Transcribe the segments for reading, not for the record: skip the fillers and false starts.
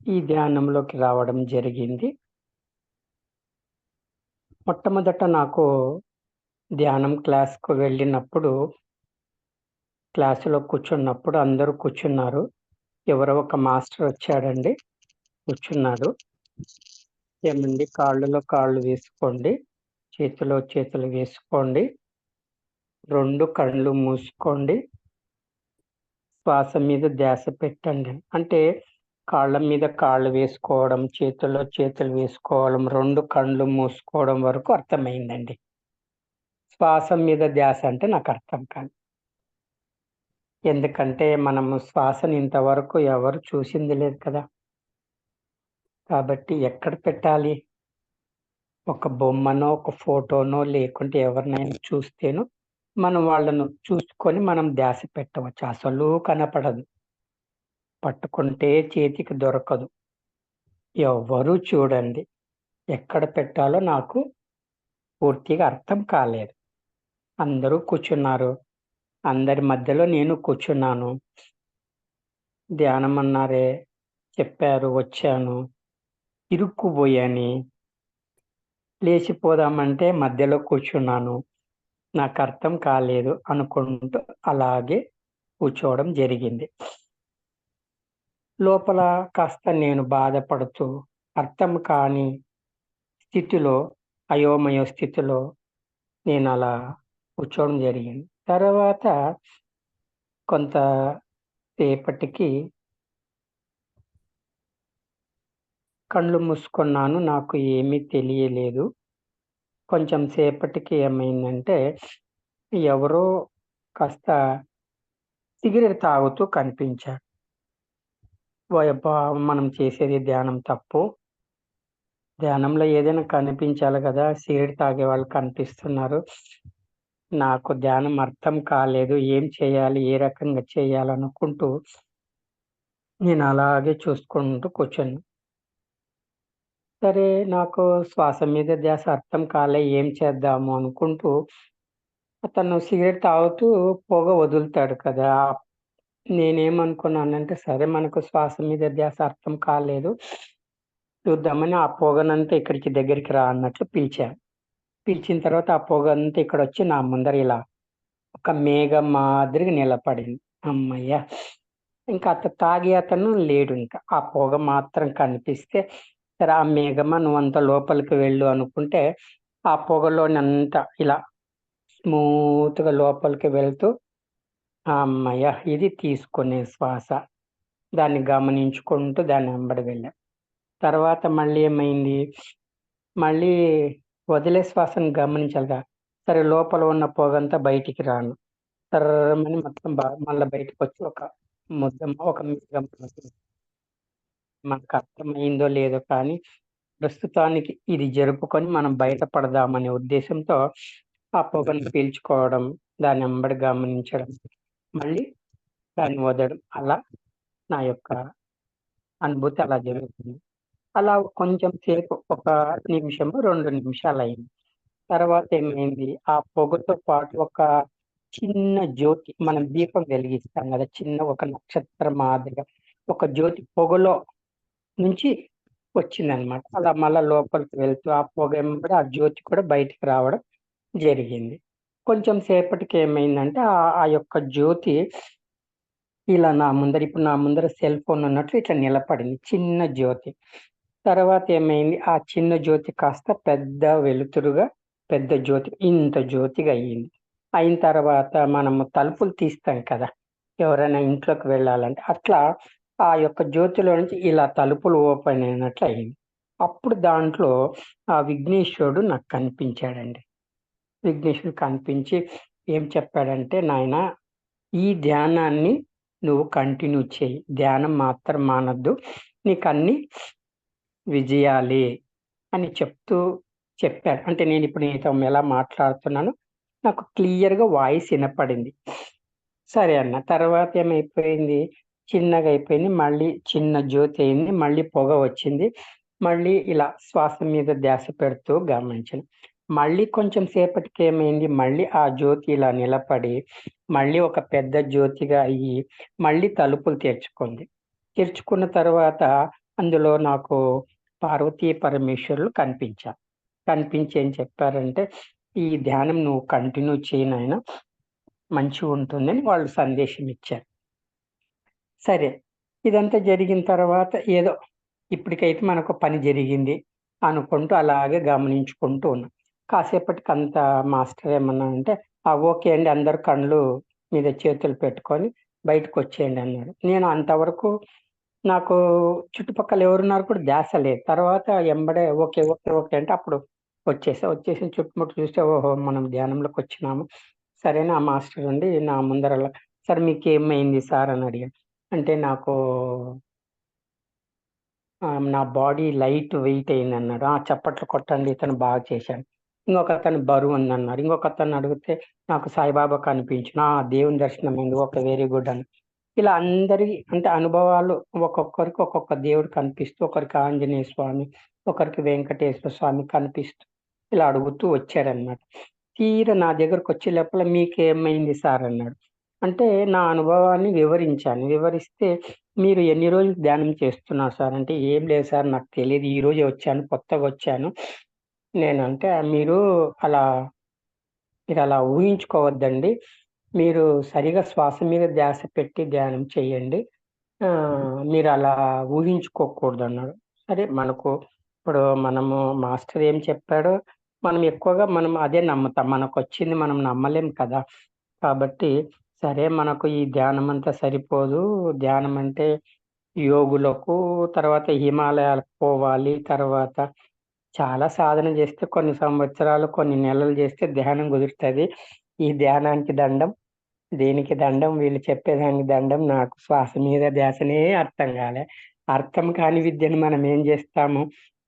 ఈ ధ్యానంలోకి రావడం జరిగింది. మొట్టమొదట నాకు ధ్యానం క్లాస్‌కు వెళ్ళినప్పుడు, క్లాస్‌లో కూర్చున్నప్పుడు అందరూ కూర్చున్నారు. ఎవరో ఒక మాస్టర్ వచ్చాడండి. కూర్చున్నాడు. "ఏమండి కాళ్ళలో కాళ్ళు వేసుకోండి. చేతిలో చేతులు వేసుకోండి. 2 కళ్ళు మూసుకోండి. శ్వాస మీద ధ్యాస పెట్టండి." అంటే కాళ్ళ మీద కాళ్ళు వేసుకోవడం, చేతుల్లో చేతులు వేసుకోవడం, 2 కళ్ళు మూసుకోవడం వరకు అర్థమైందండి. శ్వాస మీద ధ్యాస అంటే నాకర్థం కాదు. ఎందుకంటే మనము శ్వాసని ఇంతవరకు ఎవరు చూసింది లేదు కదా! కాబట్టి ఎక్కడ పెట్టాలి? ఒక బొమ్మనో, ఒక ఫోటోనో లేకుంటే ఎవరినైనా చూస్తేనో మనం వాళ్ళను చూసుకొని మనం ధ్యాస పెట్టవచ్చు. అసలు కనపడదు. పట్టుకుంటే చేతికి దొరకదు. ఎవ్వరూ చూడండి. ఎక్కడ పెట్టాలో నాకు పూర్తిగా అర్థం కాలేదు. అందరూ కూర్చున్నారు. అందరి మధ్యలో నేను కూర్చున్నాను. ధ్యానం అన్నారే, చెప్పారు వచ్చాను. ఇరుక్కుబోయాని. లేచిపోదామంటే మధ్యలో కూర్చున్నాను. నాకర్థం కాలేదు అనుకుంటూ అలాగే కూర్చోవడం జరిగింది. లోపల కాస్త నేను బాధపడుతూ అర్థం కాని స్థితిలో, అయోమయ స్థితిలో నేనలా కూర్చోవడం జరిగింది. తర్వాత కొంత సేపటికి కళ్ళు మూసుకున్నాను. నాకు ఏమీ తెలియలేదు. కొంచెం సేపటికి ఏమైందంటే ఎవరో కాస్త సిగరెట్ తాగుతూ కనిపించారు. ఓయబ్బా! మనం చేసేది ధ్యానం తప్పు. ధ్యానంలో ఏదైనా కనిపించాలి గదా! సిగరెట్ తాగేవాళ్ళు కనిపిస్తున్నారు. నాకు ధ్యానం అర్థం కాలేదు. ఏం చేయాలి? ఏ రకంగా చేయాలనుకుంటూ నేను అలాగే చూసుకుంటూ కూర్చున్నా. సరే నాకు శ్వాస మీద ధ్యాస అర్థం కాలే. ఏం చేద్దాము అనుకుంటూ అతను సిగరెట్ తాగుతూ పొగ వదులుతాడు కదా! నేనేమనుకున్నానంటే సరే మనకు శ్వాస మీద ధ్యాస అర్థం కాలేదు. చూద్దామని ఆ పొగనంతా ఇక్కడికి దగ్గరికి రా అన్నట్లు పిలిచాను. పిలిచిన తర్వాత ఆ పొగంతా ఇక్కడొచ్చి నా ముందర ఇలా ఒక మేఘం మాదిరిగా నిలబడింది. హమ్మయ్య! ఇంకా తాగే అతను లేడింక. ఆ పొగ మాత్రం కనిపిస్తే, సరే ఆ మేఘమా నువ్వంతా లోపలికి వెళ్ళు అనుకుంటే, ఆ పొగలోనంతా ఇలా స్మూత్‌గా లోపలికి వెళ్తూ, హమ్మయ్య! ఇది తీసుకునే శ్వాస. దాన్ని గమనించుకుంటూ దాని వెంబడి వెళ్ళా. తర్వాత మళ్ళీ ఏమైంది, మళ్ళీ వదిలే శ్వాసను గమనించాలిగా. సరే లోపల ఉన్న పొగంతా బయటికి రాను. సర్రమని మొత్తం మళ్ళా బయటకొచ్చి ఒక ఒక మేఘం మనకర్థమైందో లేదో కానీ, ప్రస్తుతానికి ఇది జరుపుకొని మనం బయటపడదామనే ఉద్దేశంతో ఆ పొగను పీల్చుకోవడం, దానెంబడి గమనించడం, మళ్ళీ దాన్ని వదలడం. అలా నా యొక్క అనుభూతి అలా జరుగుతుంది. అలా కొంచెం సేపు ఒక నిమిషము, 2 నిమిషాలయింది. తర్వాతేమైంది, ఆ పొగతో పాటు ఒక చిన్న జ్యోతి మనం దీపం వెలిగిస్తాం గదా! చిన్న ఒక నక్షత్రం మాదిరిగా ఒక జ్యోతి పొగలో నుంచి వచ్చిందనమాట. అలా మళ్ళా లోపలికి వెళ్తూ ఆ పొగ ఎంబడి ఆ జ్యోతి కూడా బయటికి రావడం జరిగింది. కొంచెం సేపటికి ఏమైందంటే ఆ యొక్క జ్యోతి ఇలా నా ముందర సెల్ ఫోన్ ఉన్నట్లు ఇట్లా నిలబడింది. చిన్న జ్యోతి. తర్వాత ఏమైంది, ఆ చిన్న జ్యోతి కాస్త పెద్ద వెలుతురుగా పెద్ద జ్యోతి ఇంత జ్యోతిగా అయింది. అయిన తర్వాత మనము తలుపులు తీస్తాం కదా! ఎవరైనా ఇంట్లోకి వెళ్ళాలంటే అట్లా ఆ యొక్క జ్యోతిలో నుంచి ఇలా తలుపులు ఓపెన్ అయినట్లు అయింది. అప్పుడు దాంట్లో ఆ విఘ్నేశ్వరుడు నాకు కనిపించాడండి. విఘ్నేశ్వరుడు కనిపించి ఏం చెప్పాడంటే, "నాయనా ఈ ధ్యానాన్ని నువ్వు కంటిన్యూ చెయ్యి. ధ్యానం మాత్రం మానొద్దు. నీకన్నీ విజయాలే" అని చెప్పాడు. అంటే నేనిప్పుడు నీతో ఎలా మాట్లాడుతున్నానో నాకు క్లియర్‌గా వాయిస్ ఇనపడింది. సరే అన్న. తర్వాత ఏమైపోయింది, చిన్నగా అయిపోయింది. మళ్ళీ చిన్న జ్యోతి అయింది. మళ్ళీ పొగ వచ్చింది. మళ్ళీ ఇలా శ్వాస మీద ధ్యాస పెడుతూ గమనించాను. మళ్ళీ కొంచెం సేపటికి ఏమైంది, మళ్ళీ ఆ జ్యోతి ఇలా నిలబడి, మళ్ళీ ఒక పెద్ద జ్యోతిగా అయ్యి, మళ్ళీ తలుపులు తెరుచుకుంది. తెరుచుకున్న తర్వాత అందులో నాకు పార్వతీ పరమేశ్వరులు కనిపించారు. కనిపించి ఏం చెప్పారంటే, "ఈ ధ్యానం నువ్వు కంటిన్యూ చెయ్యి నాయనా, మంచిగుంటుందని" వాళ్ళు సందేశం ఇచ్చారు. సరే. ఇదంతా జరిగిన తర్వాత ఏదో ఇప్పటికైతే మనకు పని జరిగింది అనుకుంటూ అలాగే గమనించుకుంటూ ఉన్నా. కాసేపటికి మాస్టర్ ఏమన్నా అంటే, "ఆ! ఓకే అండి. అందరూ కళ్ళు మీద చేతులు పెట్టుకొని బయటకొచ్చేయండి" అన్నాడు. నేను అంతవరకు నాకు చుట్టుపక్కల ఎవరున్నారు కూడా ధ్యాస లేదు. తర్వాత ఎంబడే ఓకే, ఓకే, ఓకే అంటే అప్పుడు వచ్చేసా. వచ్చేసి చుట్టుముట్టు చూస్తే ఓహో! మనం ధ్యానంలోకొచ్చినాము. సరే అని ఆ మాస్టర్ ఉండి నా ముందరలా, "సార్ మీకేమైంది సార్" అని అడిగాను. అంటే నాకు నా బాడీ లైట్ వెయిట్ అయిందన్నాడు. ఆ! చప్పట్లు కొట్టండి ఇతను బాగా చేశాడు. ఇంకొకతను బరువుందన్నారు. ఇంకొకతన్ని అడిగితే నాకు సాయిబాబా కనిపించిన. ఆ! దేవుని దర్శనమైంది. ఓకే. వెరీ గుడ్ అని. ఇలా అందరి అంటే అనుభవాలు ఒక్కొక్కరికి ఒక్కొక్క దేవుడు కనిపిస్తూ, ఒకరికి ఆంజనేయ స్వామి, ఒకరికి వెంకటేశ్వర స్వామి కనిపిస్తూ ఇలా అడుగుతూ వచ్చాడన్నమాట. తీరా నా దగ్గరకొచ్చే లోపల "మీకేమైంది సార్" అన్నాడు. అంటే నా అనుభవాన్ని వివరించాను. వివరిస్తే "మీరు ఎన్ని రోజులు ధ్యానం చేస్తున్నారు సార్" అంటే, "ఏం లేదు సార్ నాకు తెలీదు. ఈరోజే వచ్చాను. కొత్తగొచ్చాను." నేనంటే, అలా మీరలా ఊహించుకోవద్దండి. మీరు సరిగా శ్వాస మీద ధ్యాస పెట్టి ధ్యానం చేయండి. మీరలా ఊహించుకోకూడదన్నాడు. సరే ఇప్పుడు మనము మాస్టర్ ఏం చెప్పాడో మనం అదే నమ్ముతాం. మనకొచ్చింది మనం నమ్మలేం కదా! కాబట్టి సరే మనకు ఈ ధ్యానమంతా సరిపోదు. ధ్యానమంటే యోగులకు, తర్వాత హిమాలయాలకు పోవాలి. తర్వాత చాలా సాధన చేస్తే కొన్ని సంవత్సరాలు, కొన్ని నెలలు చేస్తే ధ్యానం కుదురుతది. ఈ ధ్యానానికి దండం, దేనికి దండం, వీళ్ళు చెప్పేదానికి దండం. నాకు శ్వాస మీద ధ్యాసనే అర్థం కాలే. అర్థం కాని విద్యను మనం ఏం చేస్తాము?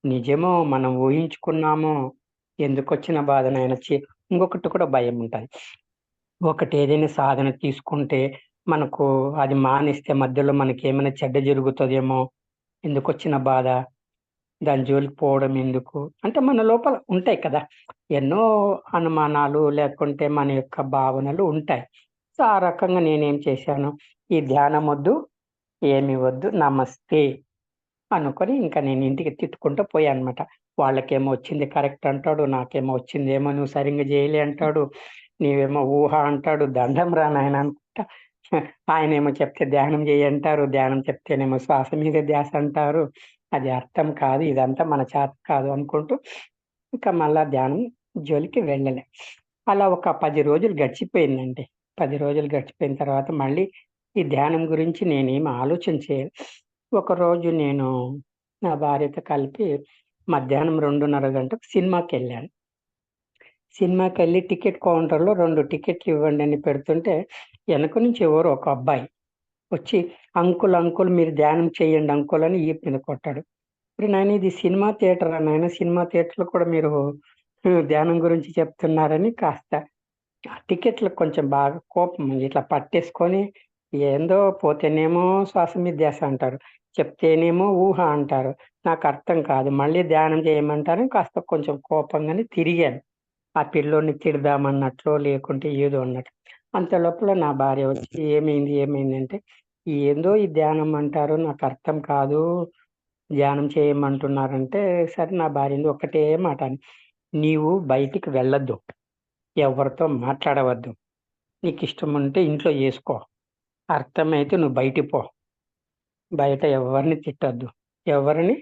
నిజమో, మనం ఊహించుకున్నామో, ఎందుకొచ్చిన బాధ నాయన ఇంకొకటి కూడా భయముంటది. ఏదైనా సాధన తీసుకుంటే, మనకు అది మానేస్తే మధ్యలో మనకేమైనా చెడ్డ జరుగుతదేమో, ఎందుకొచ్చిన బాధ, దాని జోలికి పోవడం ఎందుకు? అంటే మన లోపల ఉంటాయి కదా! ఎన్నో అనుమానాలు లేకుంటే మన యొక్క భావనలు ఉంటాయి. సో, ఆ రకంగా నేనేం చేశాను, ఈ ధ్యానమొద్దు, ఏమి వద్దు, నమస్తే అనుకోని ఇంక నేను ఇంటికి తిట్టుకుంటూ పోయానన్నమాట. వాళ్ళకేమో వచ్చింది కరెక్ట్ అంటాడు. నాకేమో వచ్చిందేమో నువ్వు సరింగా జేయలే అంటాడు. నీవేమో ఊహ అంటాడు. దండం రా నాయన అనుకుంటా. ఆయనేమో చెప్తే ధ్యానం జెయ్యంటారు. ధ్యానం చెప్తేనేమో శ్వాస మీద ధ్యాస అంటారు. అది అర్థం కాదు. ఇదంతా మన చేత కాదు అనుకుంటూ ఇంకా మళ్ళా ధ్యానం జోలికి వెళ్ళలే. అలా ఒక 10 రోజులు గడిచిపోయిందండి. 10 రోజులు గడిచిపోయిన తర్వాత మళ్ళీ ఈ ధ్యానం గురించి నేనేమి ఆలోచన చేయలే. ఒకరోజు నేను నా భార్యతో కలిపి మధ్యాహ్నం 2:30 గంటకు సినిమాకెళ్ళాను. సినిమాకెళ్ళి టికెట్ కౌంటర్‌లో 2 టికెట్లు ఇవ్వండి అని పెడుతుంటే, ఎనక నుంచి ఎవరో ఒక అబ్బాయి వచ్చి, "అంకుల్, అంకుల్ మీరు ధ్యానం చేయండి అంకుల్" అని ఈపు మీద కొట్టాడు. ఒరేయ్ నాయన ఇది సినిమా థియేటరా నాయన! సినిమా థియేటర్‌లో కూడా మీరు ధ్యానం గురించి చెప్తున్నారని కాస్త ఆ టికెట్‌లకు కొంచెం బాగా కోపం ఇట్లా పట్టేసుకొని, ఏందో పోతేనేమో శ్వాస మీద ధ్యాస అంటారు. చెప్తేనేమో ఊహ అంటారు. నాకర్థం కాదు. మళ్ళీ ధ్యానం చేయమంటారు. కాస్త కొంచెం కోపంగానే తిరిగాను. ఆ పిల్లోడిని తిడదామన్నట్లో, లేకుంటే ఏదో అన్నట్టు. అంత లోపల నా భార్య వచ్చి "ఏమైంది? ఏమైంది?" అంటే, "ఏందో ఈ ధ్యానం అంటారు. నాకర్థం కాదు. ధ్యానం చేయమంటున్నారంటే" సరే నా భార్యని ఒకటే మాట "నీవు బయటికి వెళ్ళొద్దు. ఎవరితో మాట్లాడవద్దు. నీకిష్టముంటే ఇంట్లో జేసుకో. అర్థమైతే నువ్వు బయటికి పో. బయట ఎవరిని తిట్టొద్దు. ఎవరిని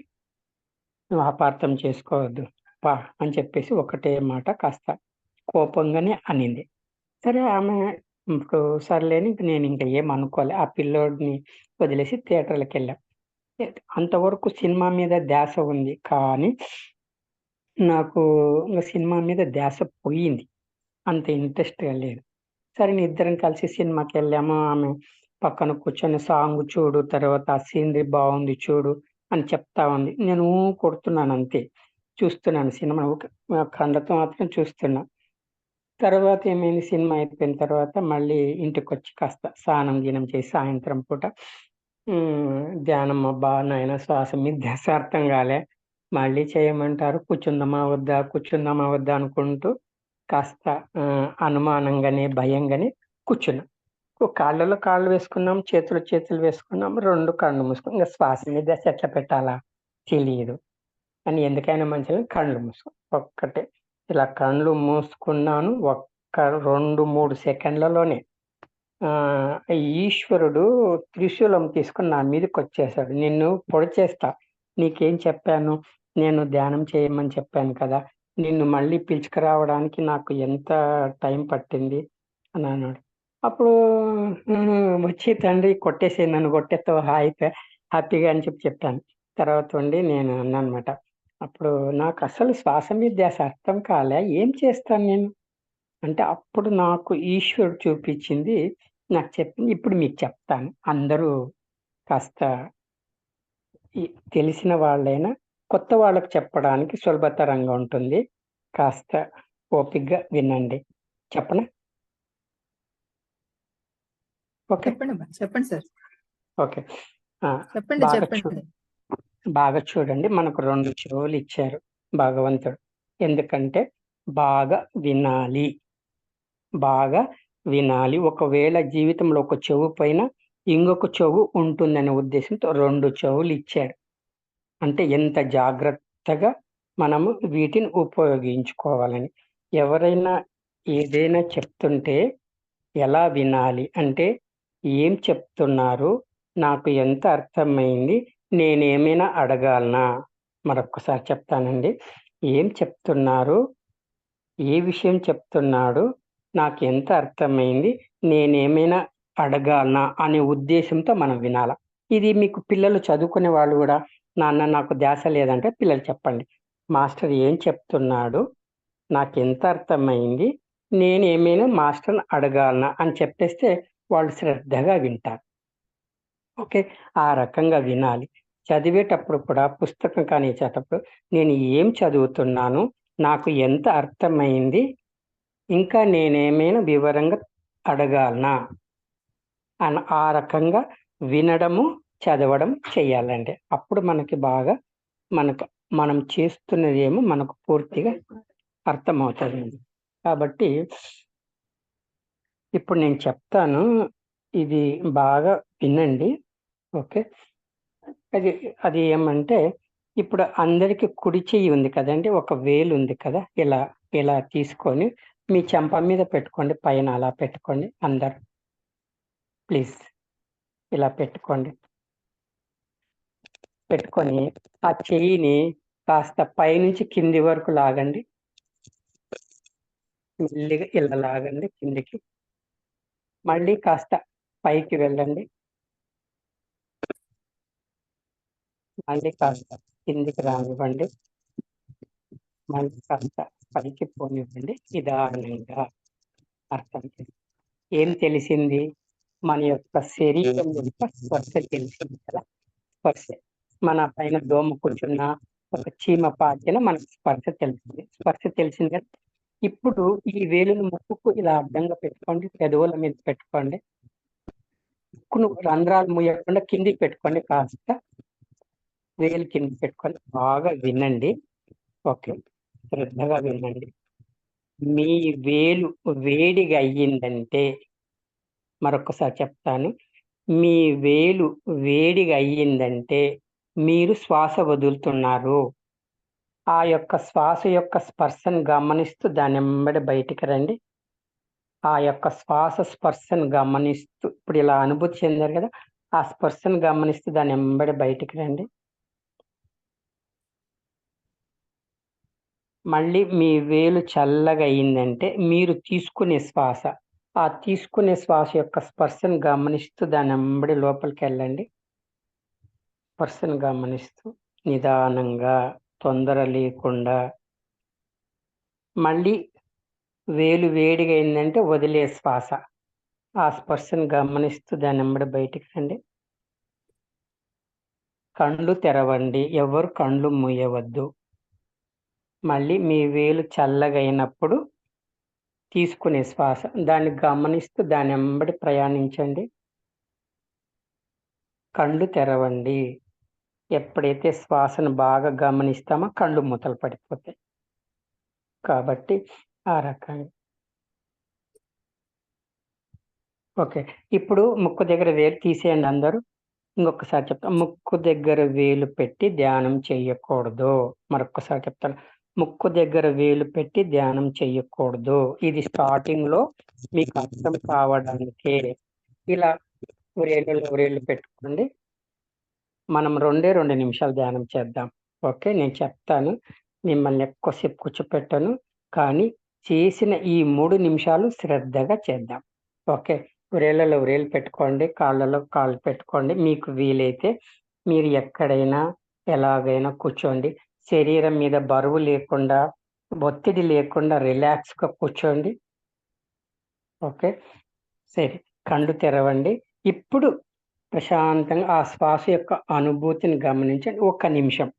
నువ్వు అపార్థం చేసుకోవద్దు. పా" అని చెప్పేసి ఒకటే మాట కాస్త కోపంగానే అనింది. సరే ఆమె ఇప్పుడు సర్లే అని నేనింక ఏమనుకోలే. ఆ పిల్లోడిని వదిలేసి థియేటర్‌లకెళ్ళాం. అంతవరకు సినిమా మీద ధ్యాస ఉంది. కానీ నాకు ఇంగ సినిమా మీద ధ్యాస పోయింది. అంత ఇంట్రెస్ట్‌గా లేదు. సరే ఇద్దరం కలిసి సినిమాకెళ్ళాము. ఆమె పక్కన కూర్చొని సాంగ్ చూడు, తర్వాత ఆ సీనరీ బావుంది చూడు అని చెప్తా ఉంది. నేను కొడుతున్నానంతే. చూస్తున్నాను సినిమా కళ్ళతో మాత్రం చూస్తున్నా. తర్వాత ఏమైంది సినిమా అయిపోయిన తర్వాత మళ్ళీ ఇంటికొచ్చి కాస్త స్నానం, గీనం చేసి సాయంత్రం పూట ధ్యానం అబ్బా నాయన శ్వాస మీద ధ్యాస అర్థం కాలే. మళ్ళీ చేయమంటారు. కూర్చుందామా వద్దా? కూర్చుందామా వద్దా? అనుకుంటూ కాస్త అనుమానంగానే, భయంగానే కూర్చున్నా. కాళ్ళలో కాళ్ళు వేసుకున్నాం, చేతులు వేసుకున్నాం, 2 కళ్ళు మూసుకున్నాం. ఇంకా శ్వాస మీద ఎట్లా పెట్టాలా తెలియదు అని ఎందుకైనా మంచిది కళ్ళు మూసుకో. ఒక్కటే ఇలా కళ్ళు మూసుకున్నాను. ఒక్క 2, 3 సెకండ్లలోనే ఈశ్వరుడు త్రిశూలం తీసుకొని నా మీదకొచ్చేసాడు. నిన్ను పొడి చేస్తా. నీకేం చెప్పాను? నేను ధ్యానం చేయమని చెప్పాను కదా! నిన్ను మళ్ళీ పిలుచుకురావడానికి నాకు ఎంత టైం పట్టింది అని అన్నాడు. అప్పుడు వచ్చి తండ్రి కొట్టేసేయి, నన్ను కొట్టేస్తావు హ్యాపీగా అని చెప్పాను. తర్వాత ఉండి నేను అన్నానమాట. అప్పుడు నాకు అసలు శ్వాస మీద ధ్యాస అర్థం కాలే. ఏం చేస్తాను నేను? అంటే అప్పుడు నాకు ఈశ్వరుడు చూపించింది, నాకు చెప్పింది ఇప్పుడు మీకు చెప్తాను. అందరూ కాస్త తెలిసిన వాళ్ళైనా కొత్త వాళ్ళకి చెప్పడానికి సులభతరంగా ఉంటుంది. కాస్త ఓపికగా వినండి. చెప్పనా? ఓకే. చెప్పండి సార్. ఓకే. బాగా చెప్పండి. బాగా చూడండి. మనకు 2 చెవులు ఇచ్చారు భగవంతుడు. ఎందుకంటే బాగా వినాలి. బాగా వినాలి. ఒకవేళ జీవితంలో ఒక చెవు పైన ఇంకొక చెవు ఉంటుందనే ఉద్దేశంతో 2 చెవులు ఇచ్చాడు. అంటే ఎంత జాగ్రత్తగా మనము వీటిని ఉపయోగించుకోవాలని. ఎవరైనా ఏదైనా చెప్తుంటే ఎలా వినాలి అంటే, ఏం చెప్తున్నారు? నాకు ఎంత అర్థమైంది? నేనేమైనా అడగాలనా? మరొక్కసారి చెప్తానండి. ఏం చెప్తున్నారు? ఏ విషయం చెప్తున్నాడు? నాకు ఎంత అర్థమైంది? నేనేమైనా అడగాలనా? అనే ఉద్దేశంతో మనం వినాల. ఇది మీకు పిల్లలు చదువుకునే వాళ్ళు కూడా, నాన్న నాకు ధ్యాస లేదంటే పిల్లలు చెప్పండి. మాస్టర్ ఏం చెప్తున్నాడు? నాకెంత అర్థమైంది? నేనేమైనా మాస్టర్‌ని అడగాలనా? అని చెప్పేస్తే వాళ్ళు శ్రద్ధగా వింటారు. ఓకే. ఆ రకంగా వినాలి. చదివేటప్పుడు కూడా పుస్తకం కానీ చదివేటప్పుడు నేను ఏం చదువుతున్నాను? నాకు ఎంత అర్థమైంది? ఇంకా నేనేమైనా వివరంగా అడగాలనా? ఆ రకంగా వినడము, చదవడం చేయాలండి. అప్పుడు మనకి బాగా మనం చేస్తున్నదేమో మనకు పూర్తిగా అర్థమవుతదండి. కాబట్టి ఇప్పుడు నేను చెప్తాను. ఇది బాగా వినండి. ఓకే. అది అది ఏమంటే ఇప్పుడు అందరికి కుడి చెయ్యి ఉంది కదండీ! ఒక వేలు ఉంది కదా! ఇలా తీసుకొని మీ చెంప మీద పెట్టుకోండి. పైన అలా పెట్టుకోండి అందరూ. ప్లీజ్ ఇలా పెట్టుకోండి. పెట్టుకొని ఆ చెయ్యిని కాస్త పైనుంచి కింది వరకు లాగండి. మెల్లిగా ఇలా లాగండి కిందికి. మళ్ళీ కాస్త పైకి వెళ్ళండి. మళ్ళీ కాస్త కిందికి రానివ్వండి. మళ్ళీ కాస్త పైకి పోనివ్వండి. నిదానంగా అర్థం చేయండి. ఏం తెలిసింది? మన యొక్క శరీరం యొక్క స్పర్శ తెలిసింది కదా! స్పర్శ. మన పైన దోమ కూర్చున్నా, ఒక చీమ పాకినా మనకు స్పర్శ తెలిసింది. స్పర్శ తెలిసింది కదా! ఇప్పుడు ఈ వేలుని ముక్కుకు ఇలా అడ్డంగా పెట్టుకోండి. పెదవుల మీద పెట్టుకోండి. ముక్కును రంధ్రాలు మూయకుండా కిందికి పెట్టుకోండి. కాస్త వేలు కిందికి పెట్టుకొని బాగా వినండి. ఓకే. శ్రద్ధగా వినండి. మీ వేలు వేడిగా అయ్యిందంటే, మరొక్కసారి చెప్తాను. మీ వేలు వేడిగా అయ్యిందంటే మీరు శ్వాస వదులుతున్నారు. ఆ యొక్క శ్వాస యొక్క స్పర్శను గమనిస్తూ దానెంబడి బయటికి రండి. ఆ యొక్క శ్వాస స్పర్శను గమనిస్తూ ఇప్పుడు ఇలా అనుభూతి చెందారు కదా! ఆ స్పర్శను గమనిస్తూ దానెంబడి బయటికి రండి. మళ్ళీ మీ వేలు చల్లగా అయిందంటే మీరు తీసుకునే శ్వాస, ఆ తీసుకునే శ్వాస యొక్క స్పర్శను గమనిస్తూ దానెంబడి లోపలికెళ్ళండి. స్పర్శను గమనిస్తూ నిదానంగా, తొందర లేకుండా. మళ్ళీ వేలు వేడిగా అయిందంటే వదిలే శ్వాస. ఆ స్పర్శను గమనిస్తూ దానెంబడి బయటికి రండి. కళ్ళు తెరవండి. ఎవరు కళ్ళు మూయవద్దు. మళ్ళీ మీ వేలు చల్లగా అయినప్పుడు తీసుకునే శ్వాస. దాన్ని గమనిస్తూ దానెంబడి ప్రయాణించండి. కళ్ళు తెరవండి. ఎప్పుడైతే శ్వాసను బాగా గమనిస్తామో కళ్ళు మూతలు పడిపోతాయి. కాబట్టి ఆ రకంగా ఓకే. ఇప్పుడు ముక్కు దగ్గర వేలు తీసేయండి అందరూ. ఇంకొకసారి చెప్తాను. ముక్కు దగ్గర వేలు పెట్టి ధ్యానం చెయ్యకూడదు. మరొక్కసారి చెప్తాను. ముక్కు దగ్గర వేలు పెట్టి ధ్యానం చెయ్యకూడదు. ఇది స్టార్టింగ్ లో మీకు అర్థం కావడానికే. ఇలా వ్రేళ్ళలో వ్రేళ్ళు పెట్టుకోండి. మనం 2 నిమిషాలు ధ్యానం చేద్దాం. ఓకే. నేను చెప్తాను. మిమ్మల్ని ఎక్కువసేపు కూర్చోపెట్టను. కానీ చేసిన ఈ 3 నిమిషాలు శ్రద్ధగా చేద్దాం. ఓకే. వ్రేళ్ళలో వ్రేళ్ళు పెట్టుకోండి. కాళ్ళలో కాళ్ళు పెట్టుకోండి. మీకు వీలైతే మీరు ఎక్కడైనా ఎలాగైనా కూర్చోండి. శరీరం మీద బరువు లేకుండా, ఒత్తిడి లేకుండా రిలాక్స్‌గా కూర్చోండి. ఓకే. సరే. కళ్ళు తెరవండి. ఇప్పుడు ప్రశాంతంగా ఆ శ్వాస యొక్క అనుభూతిని గమనించండి. ఒక్క నిమిషం.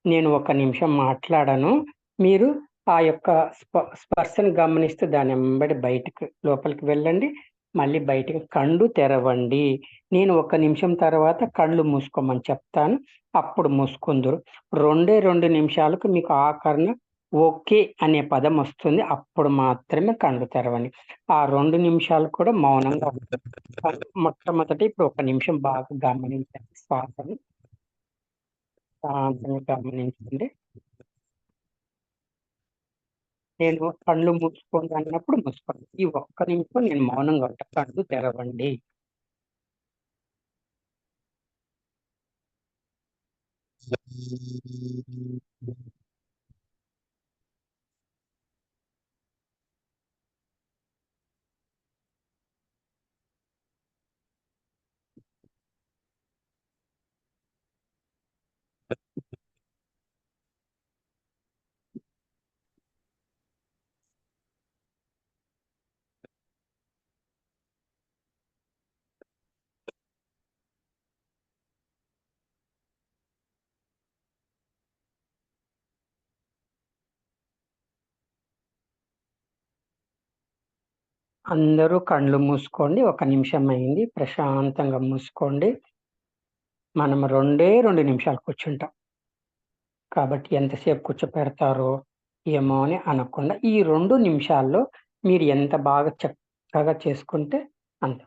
నేను ఒక నిమిషం మాట్లాడను. మీరు ఆ యొక్క స్పర్శను గమనిస్తూ దాని వెంబడి బయటికి లోపలికి వెళ్ళండి. మళ్ళీ బయటికి కళ్ళు తెరవండి. నేను ఒక నిమిషం తర్వాత కళ్ళు మూసుకోమని చెప్తాను. అప్పుడు మూసుకుందురు. 2 నిమిషాలకు మీకు ఆఖరణ ఓకే అనే పదం వస్తుంది. అప్పుడు మాత్రమే కళ్ళు తెరవండి. ఆ 2 నిమిషాలు కూడా మౌనంగా ఉండండి. మొట్టమొదట ఇప్పుడు ఒక నిమిషం బాగా గమనించండి శ్వాసని. శాంతంగా గమనించండి. నేను కళ్ళు మూసుకోండి అన్నప్పుడు మూసుకోండి. ఈ ఒక్క నిమిషం నేను మౌనంగా ఉంటా. కళ్ళు తెరవండి. అందరూ కళ్ళు మూసుకోండి. ఒక నిమిషం అయింది. ప్రశాంతంగా మూసుకోండి. మనం 2 నిమిషాలు కూర్చుంటాం. కాబట్టి ఎంతసేపు కూర్చోపెడతారో ఏమో అని అనకుండా ఈ 2 నిమిషాల్లో మీరు ఎంత బాగా చక్కగా చేసుకుంటే అంత.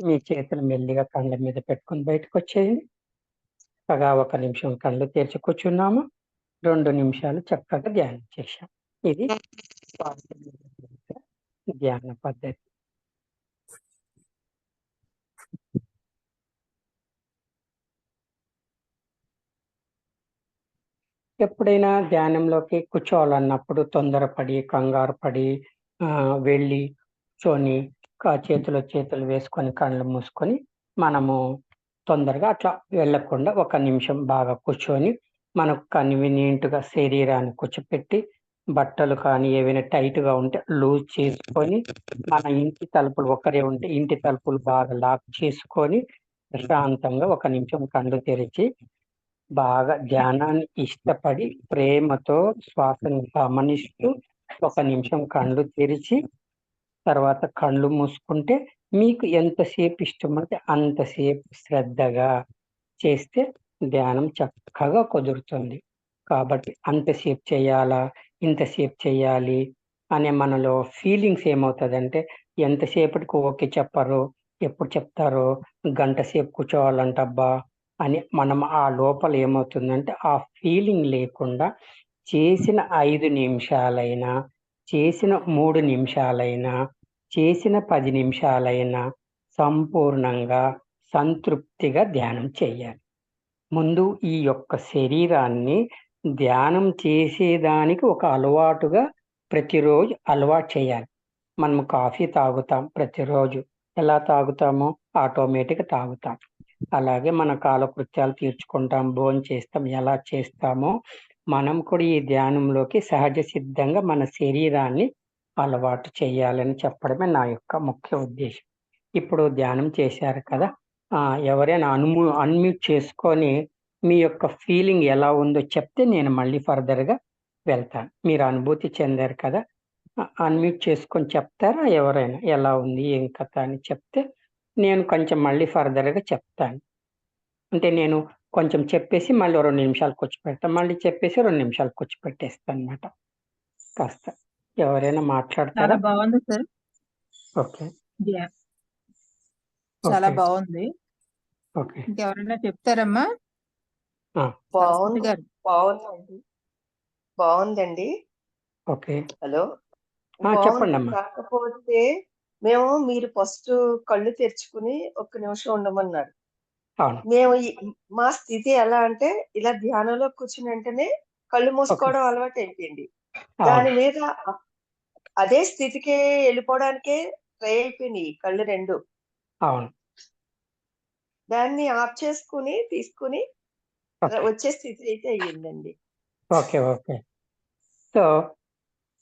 మీ చేతులు మెల్లిగా కళ్ళ మీద పెట్టుకొని బయటకు వచ్చేయండి. చక్కగా 1 నిమిషం కళ్ళు తెరిచి కూర్చున్నాము. 2 నిమిషాలు చక్కగా ధ్యానం చేశాం. ఇది శ్వాస మీద చేసే ధ్యాన పద్ధతి. ఎప్పుడైనా ధ్యానంలోకి కూర్చోవాలన్నప్పుడు తొందరపడి, కంగారు పడి వెళ్ళి కూర్చొని చేతులు వేసుకొని కళ్ళు మూసుకొని మనము తొందరగా అట్లా వెళ్ళకుండా 1 నిమిషం బాగా కూర్చొని మనకు కన్వీనియంట్‌గా శరీరాన్ని కూర్చోపెట్టి బట్టలు కానీ ఏవైనా టైట్‌గా ఉంటే లూజ్ చేసుకొని, మన ఇంటి తలుపులు ఒక్కరే ఉంటే ఇంటి తలుపులు బాగా లాక్ చేసుకొని ప్రశాంతంగా 1 నిమిషం కళ్ళు తెరిచి బాగా ధ్యానాన్ని ఇష్టపడి ప్రేమతో శ్వాసను గమనిస్తూ 1 నిమిషం కళ్ళు తెరిచి తర్వాత కళ్ళు మూసుకుంటే మీకు ఎంతసేపు ఇష్టమైతే అంతసేపు శ్రద్ధగా చేస్తే ధ్యానం చక్కగా కుదురుతుంది. కాబట్టి అంతసేపు చేయాలా? ఇంతసేపు చేయాలి? అనే మనలో ఫీలింగ్స్ ఏమవుతదంటే ఎంతసేపటికి ఓకే చెప్పరు. ఎప్పుడు చెప్తారో గంట సేపు కూర్చోవాలంటబ్బా! అని మనం ఆ లోపల ఏమవుతుందంటే ఆ ఫీలింగ్ లేకుండా చేసిన 5 నిమిషాలైనా, చేసిన 3 నిమిషాలైనా, చేసిన 10 నిమిషాలైనా సంపూర్ణంగా, సంతృప్తిగా ధ్యానం చేయాలి. ముందు ఈ యొక్క శరీరాన్ని ధ్యానం చేసేదానికి ఒక అలవాటుగా ప్రతిరోజు అలవాటు చేయాలి. మనం కాఫీ తాగుతాం ప్రతిరోజు. ఎలా తాగుతామో ఆటోమేటిక్‌గా తాగుతాం. అలాగే మన కాలకృత్యాలు తీర్చుకుంటాం, భోంచేస్తాం. ఎలా చేస్తామో మనం కూడా ఈ ధ్యానంలోకి సహజ సిద్ధంగా మన శరీరాన్ని అలవాటు చేయాలని చెప్పడమే నా యొక్క ముఖ్య ఉద్దేశం. ఇప్పుడు ధ్యానం చేశారు కదా! ఎవరైనా అన్‌మ్యూట్ చేసుకొని మీ యొక్క ఫీలింగ్ ఎలా ఉందో చెప్తే నేను మళ్ళీ ఫర్దర్‌గా వెళ్తాను. మీరు అనుభూతి చెందారు కదా! అన్‌మ్యూట్ చేసుకొని చెప్తారా ఎవరైనా? ఎలా ఉంది? ఏం కథ అని చెప్తే నేను కొంచెం మళ్ళీ ఫర్దర్‌గా చెప్తాను. అంటే నేను కొంచెం చెప్పేసి మళ్ళీ ఓ 2 నిమిషాలు కూర్చోపెడతాను. మళ్ళీ చెప్పేసి 2 నిమిషాలు కూర్చోపెట్టేస్తానన్నమాట. కాస్త ఎవరైనా మాట్లాడతారా? చాలా బాగుంది సార్. ఓకే. ధ్యా చాలా ఓకే. బాగుంది. ఓకే. ఇంకెవరైనా చెప్తారమ్మా? ఆ! సరస్వతి బాగుంది. గారు. బాగుందండి. బాగుందండి. ఓకే. హలో! బాగుంది. చెప్పండమ్మా. కాకపోతే మీరు ఫస్ట్ కళ్ళు తెరుచుకుని ఒక్క నిమిషం ఉండమన్నారు. అవును. మేము మా స్థితి ఎలా అంటే ఇలా ధ్యానంలో కూర్చున్న వెంటనే కళ్ళు ఓకే. మూసుకోవడం అలవాటైపోయింది. అవును. దాని మీద అదే స్థితికే వెళ్ళిపోవడానికే ట్రై అయిపోయినాయి కళ్ళు 2. అవును. దాన్ని ఆఫ్ చేసుకుని, తీసుకుని ఓకే. వచ్చే స్థితి అయితే అయ్యిందండి. ఓకే. ఓకే. సో,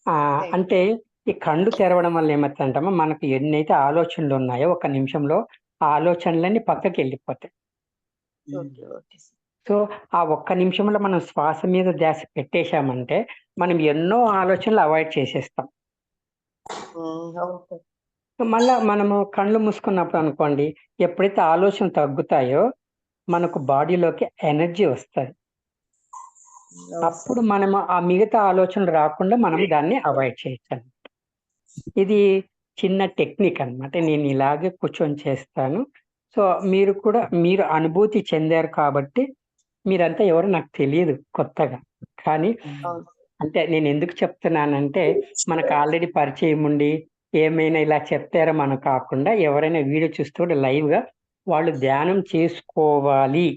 థాంక్ అంటే ఈ కళ్ళు తెరవడం వల్ల ఏమైతదంటమ్మా, మనకు ఎన్నైతే ఆలోచనలున్నాయో ఒక నిమిషంలో ఆ ఆలోచనలన్నీ పక్కకెళ్ళిపోతాయి. ఓకే. ఓకే. సో, ఆ ఒక్క నిమిషంలో మనం శ్వాస మీద ధ్యాస పెట్టేశామంటే, మనం ఎన్నో ఆలోచనలు అవాయిడ్ చేసేస్తాం. అవును సార్. మళ్ళా మనము కళ్ళు మూసుకున్నప్పుడు అనుకోండి, ఎప్పుడైతే ఆలోచనలు తగ్గుతాయో, మనకు బాడీలోకి ఎనర్జీ వస్తది. అవును సార్. అప్పుడు మనము ఆ మిగతా ఆలోచనలు రాకుండా మనం దాన్ని అవాయిడ్ చేయొచ్చనమాట. ఇది చిన్న టెక్నిక్ అన్నమాట. నేను ఇలాగే కూర్చొని చేస్తాను. సో, మీరు అనుభూతి చెందారు కాబట్టి మీరంతా ఎవరో నాకు తెలియదు కొత్తగా. కానీ అవును. అంటే నేనెందుకు చెప్తున్నానంటే, మనకు ఆల్రెడీ పరిచయం ఉండి, ఏమైనా ఇలా చెప్తారేమో కాకుండా ఎవరైనా వీడియో చూస్తుంటే లైవ్‌గా వాళ్ళు ధ్యానం చేసుకోవాలి.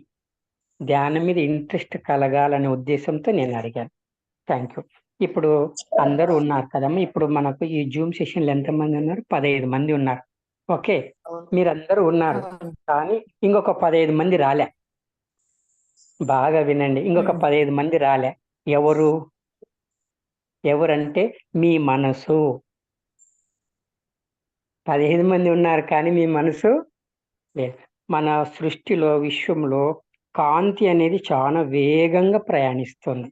ధ్యానం మీద ఇంట్రెస్ట్ కలగాలనే ఉద్దేశంతో నేనడిగాను. Thank you. ఇప్పుడు అందరూ ఉన్నారు కదమ్మా! ఇప్పుడు మనకు ఈ జూమ్ సెషన్‌లో ఎంతమంది ఉన్నారు? 15 మంది ఉన్నారు. ఓకే. అవును. మీరందరూ ఉన్నారు. కానీ ఇంకొక 15 మంది రాలే. బాగా వినండి. ఇంకొక 15 మంది రాలే. ఎవరు? ఎవరంటే మీ మనసు. 15 మంది ఉన్నారు కానీ మీ మనసు లేదు. మన సృష్టిలో, విశ్వంలో కాంతి అనేది చాలా వేగంగా ప్రయాణిస్తుంది.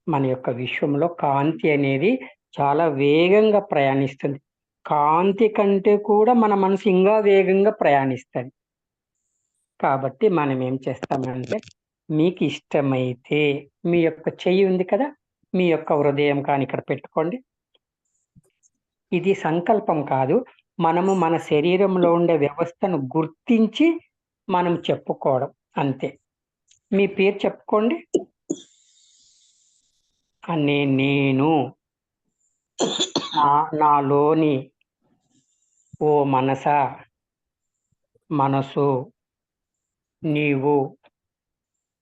మన యొక్క విశ్వంలో కాంతి అనేది చాలా వేగంగా ప్రయాణిస్తుంది. కాంతి కంటే కూడా మన మనసు ఇంకా వేగంగా ప్రయాణిస్తది. కాబట్టి మనం ఏం చేస్తామంటే, మీకు ఇష్టమైతే మీ యొక్క చెయ్యి ఉంది కదా! మీ యొక్క హృదయం కానీ ఇక్కడ పెట్టుకోండి. ఇది సంకల్పం కాదు. మనము మన శరీరంలో ఉండే వ్యవస్థను గుర్తించి మనం చెప్పుకోవడం అంతే. మీ పేరు చెప్పుకోండి. నేను నాలోని ఓ మనసు నీవు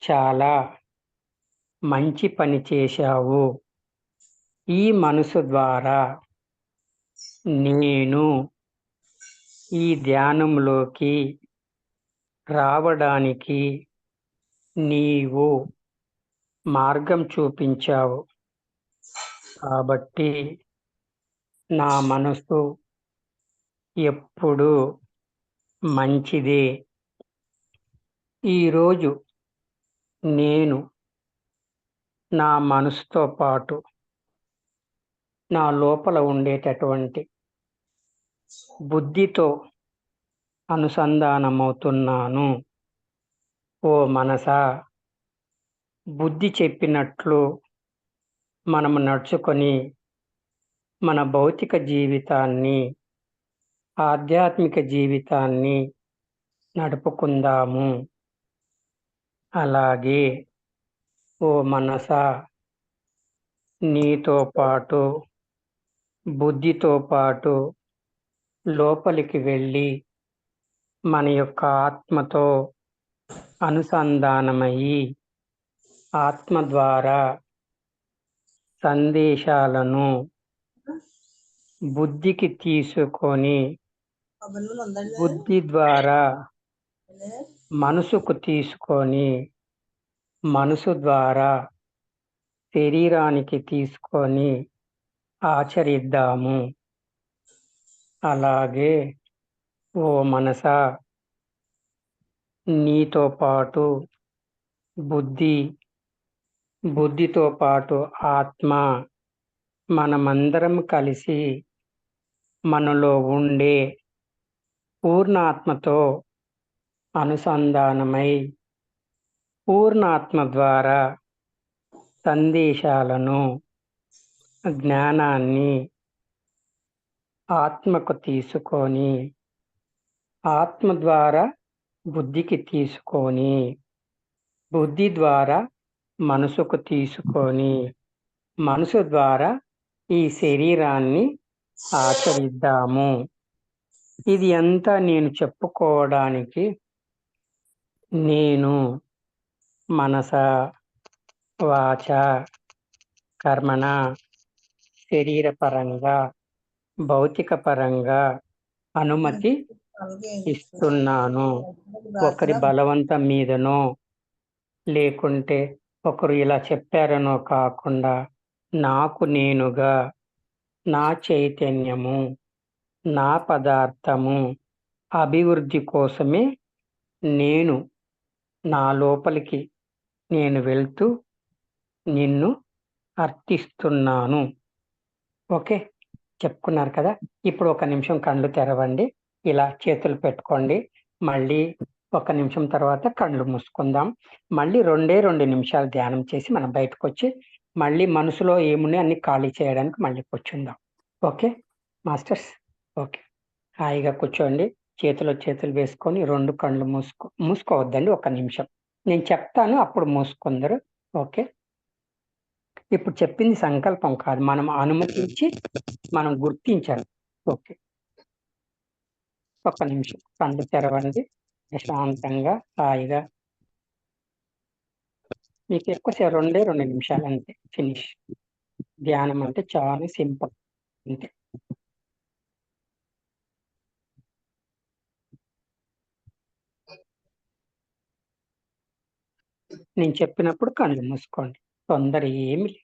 చాలా మంచి పని చేశావు. ఈ మనసు ద్వారా నేను ఈ ధ్యానంలోకి రావడానికి నీవు మార్గం చూపించావు. కాబట్టి నా మనసు ఎప్పుడు మంచిదే. ఈరోజు నేను నా మనసుతో పాటు నా లోపల ఉండేటటువంటి బుద్ధితో అనుసంధానమవుతున్నాను. ఓ మనసా, బుద్ధి చెప్పినట్లు మనము నడుచుకొని మన భౌతిక జీవితాన్ని, ఆధ్యాత్మిక జీవితాన్ని నడుపుకుందాము. అలాగే ఓ మనసా, నీతో పాటు బుద్ధితో పాటు లోపలికి వెళ్ళి మన యొక్క ఆత్మతో అనుసంధానమయ్యి ఆత్మ ద్వారా సందేశాలను బుద్ధికి తీసుకొని బుద్ధి ద్వారా మనసుకు తీసుకొని మనసు ద్వారా శరీరానికి తీసుకొని ఆచరిద్దాము. అలాగే ఓ మనసా, నీతో పాటు బుద్ధితో పాటు ఆత్మ మనమందరం కలిసి మనలో ఉండే పూర్ణాత్మతో అనుసంధానమై పూర్ణాత్మ ద్వారా సందేశాలను, జ్ఞానాన్ని ఆత్మకు తీసుకొని ఆత్మ ద్వారా బుద్ధికి తీసుకొని బుద్ధి ద్వారా మనసుకు తీసుకొని మనసు ద్వారా ఈ శరీరాన్ని ఆచరిద్దాము. ఇది అంతా నేను చెప్పుకోవడానికి నేను మనస వాచ కర్మణ శరీరపరంగా భౌతిక పరంగా అనుమతి ఇస్తున్నాను. ఒకరి బలవంతం మీదనో లేకుంటే ఒకరు ఇలా చెప్పారనో కాకుండా నాకు నేనుగా నా చైతన్యము, నా పదార్థము అభివృద్ధి కోసమే నేను నా లోపలికి నేను వెళ్తూ నిన్ను అర్థిస్తున్నాను. ఓకే, చెప్పుకున్నారు కదా. ఇప్పుడు ఒక నిమిషం కళ్ళు తెరవండి, ఇలా చేతులు పెట్టుకోండి. మళ్ళీ ఒక నిమిషం తర్వాత కళ్ళు మూసుకుందాం. మళ్ళీ 2 నిమిషాలు ధ్యానం చేసి మనం బయటకు వచ్చి మళ్ళీ మనసులో ఏమున్నాయి అన్ని ఖాళీ చేయడానికి మళ్ళీ కూర్చుందాం. Okay masters? ఓకే, హాయిగా కూర్చోండి. చేతులు వేసుకొని 2 కళ్ళు మూసుకోవద్దండి. ఒక నిమిషం నేను చెప్తాను, అప్పుడు మూసుకుందరు. ఓకే, ఇప్పుడు చెప్పింది సంకల్పం కాదు, మనం అనుమతించి మనం గుర్తించాలి. ఓకే, ఒక్క నిమిషం కళ్ళు తెరవండి ప్రశాంతంగా హాయిగా. మీకు ఎక్కువ 2 నిమిషాలు అంతే, ఫినిష్. ధ్యానం అంటే చాలా సింపుల్ అంతే. నేను చెప్పినప్పుడు కళ్ళు మూసుకోండి, తొందర ఏమి లేదు.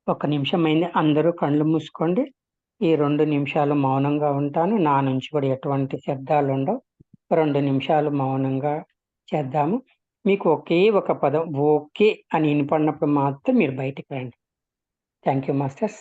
ఒక నిమిషం అయింది, అందరూ కళ్ళు మూసుకోండి. ఈ 2 నిమిషాలు మౌనంగా ఉంటాను. నా నుంచి కూడా ఎటువంటి శబ్దాలు ఉండవు. 2 నిమిషాలు మౌనంగా చేద్దాము. మీకు ఒకే ఒక పదం ఓకే అని వినపడినప్పుడు మాత్రం మీరు బయటికి రండి. Thank you masters.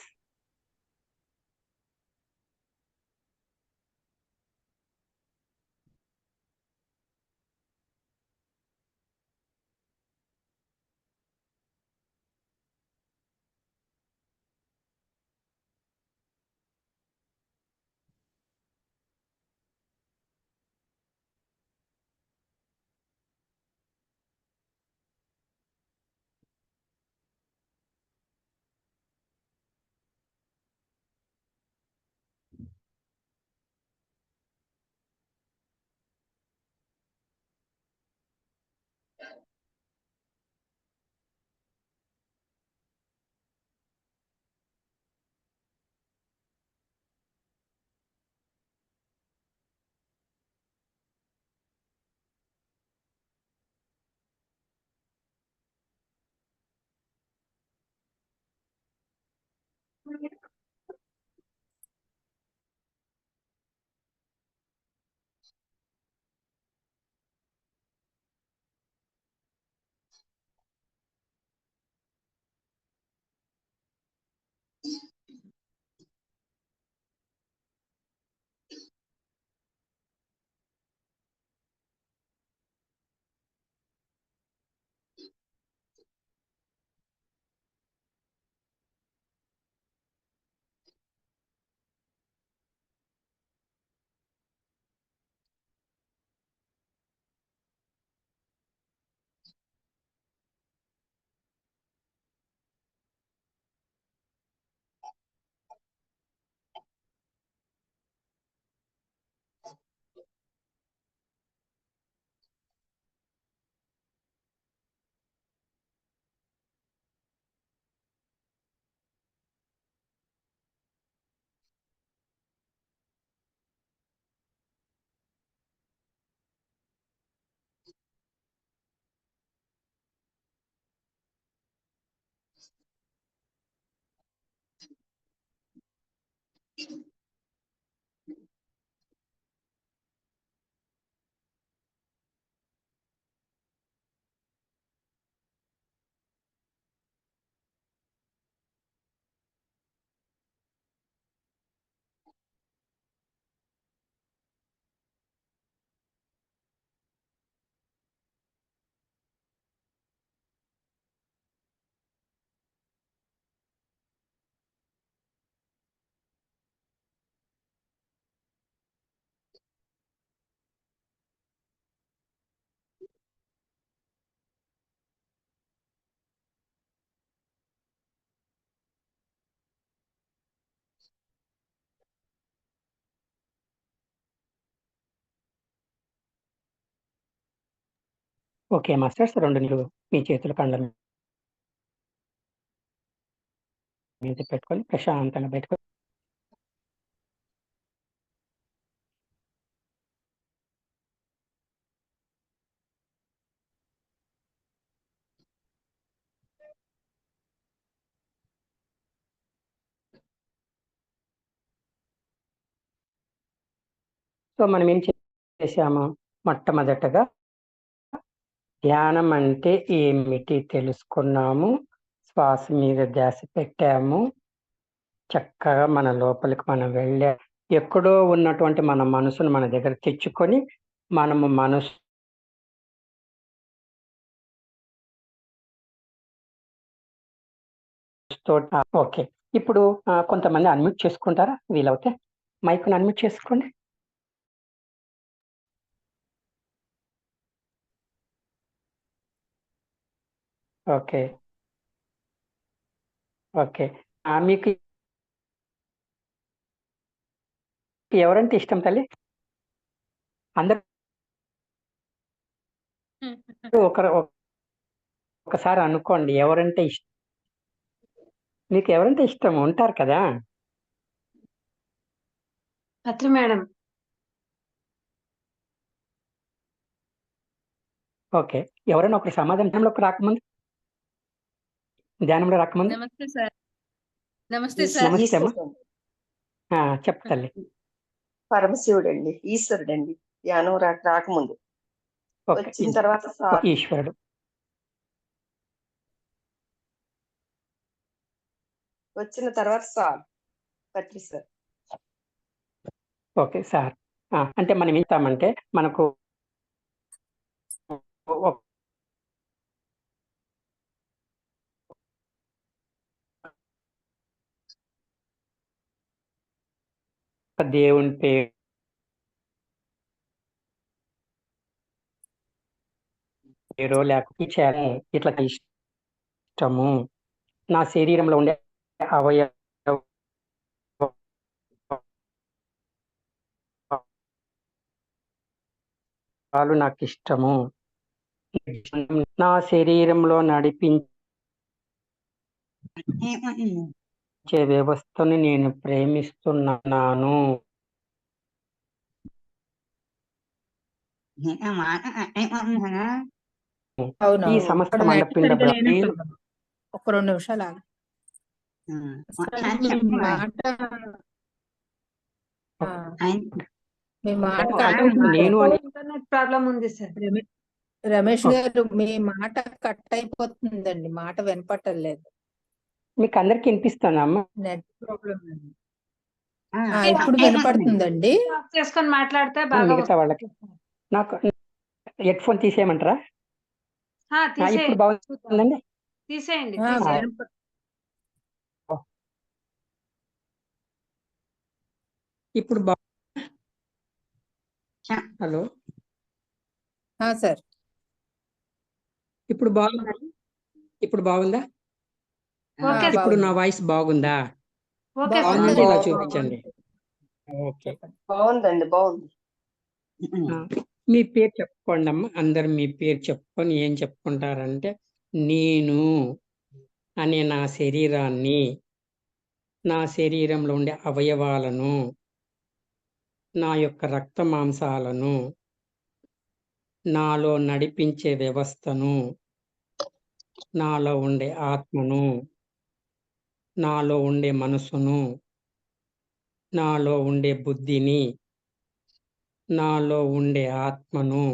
Okay masters. 2 నీళ్ళు మీ చేతుల కండ్ల మీద పెట్టుకొని ప్రశాంతంగా బయటకు సో మనం ఏం చేసాము? మొట్టమొదటగా ధ్యానం అంటే ఏమిటి తెలుసుకున్నాము. శ్వాస మీద ధ్యాస పెట్టాము. చక్కగా మన లోపలికి మనం వెళ్ళా. ఎక్కడో ఉన్నటువంటి మన మనసును మన దగ్గర తెచ్చుకొని మనము మనసుతో ఓకే. ఇప్పుడు కొంతమంది అన్మ్యూట్ చేసుకుంటారా? వీలవుతే మైక్‌ని అన్మ్యూట్ చేసుకోండి. ఓకే. ఓకే. మీకు ఎవరంటే ఇష్టం తల్లి? అందరూ ఒకసారి అనుకోండి ఎవరంటే ఇష్టం. మీకు ఎవరంటే ఇష్టం ఉంటారు కదా? పత్రి మేడం. ఓకే. ఎవరైనా ఒకరు సమాధానంలోకి రాకముందు, ధ్యానంలో రాకముందు. నమస్తే సార్. నమస్తే సార్. నమస్తే అమ్మా. ఈశ్వరుడండి. చెప్పు తల్లి. పరమశివుడండి, ఈశ్వరుడండి. ధ్యానం రాకముందు. ఓకే. వచ్చిన తర్వాత సార్. ఈశ్వరుడు. వచ్చిన తర్వాత సార్. పత్రి సార్. Okay sir. అంటే మనం ఏం చేస్తామంటే మనకు ఒక దేవుని పేరో లేకపోతే ఇట్లా ఇష్టము. నా శరీరంలో ఉండే అవయవాలు నాకు ఇష్టము. నా శరీరంలో నడిపించే వ్యవస్థను నేను ప్రేమిస్తున్నాను. అవును ఈ సమస్త మండపిండ ఒక 2 నిమిషాలు ఆగు. మీ మాట నేను ఇంటర్నెట్ ప్రాబ్లం ఉంది సార్. రమేష్ గారు మీ మాట కట్ అయిపోతుందండి, మాట వినపట్టలేదు. మీకు అందరికి వినిపిస్తుందా అమ్మ? నెట్ ప్రాబ్లం ఇప్పుడు వినపడుతుందండి. ఆఫ్ చేసుకొని మాట్లాడితే బాగా మిగతా వాళ్ళకి నాకు హెడ్ ఫోన్ తీసేయమంటారా? ఇప్పుడు బాగుందండి. తీసేయండి. ఇప్పుడు హలో సార్, ఇప్పుడు బాగుందా? ఇప్పుడు బాగుందా? ఇప్పుడు నా వాయిస్ బాగుందా? బాగుందంటే ఇలా చూపించండి. ఓకే, బాగుందండి, బాగుంది. మీ పేరు చెప్పుకోండి అమ్మ. అందరు మీ పేరు చెప్పుకొని ఏం చెప్పుకుంటారంటే, నేను అనే నా శరీరాన్ని, నా శరీరంలో ఉండే అవయవాలను, నా యొక్క రక్త మాంసాలను, నాలో నడిపించే వ్యవస్థను, నాలో ఉండే ఆత్మను, నాలో ఉండే మనసును, నాలో ఉండే బుద్ధిని, నాలో ఉండే ఆత్మను,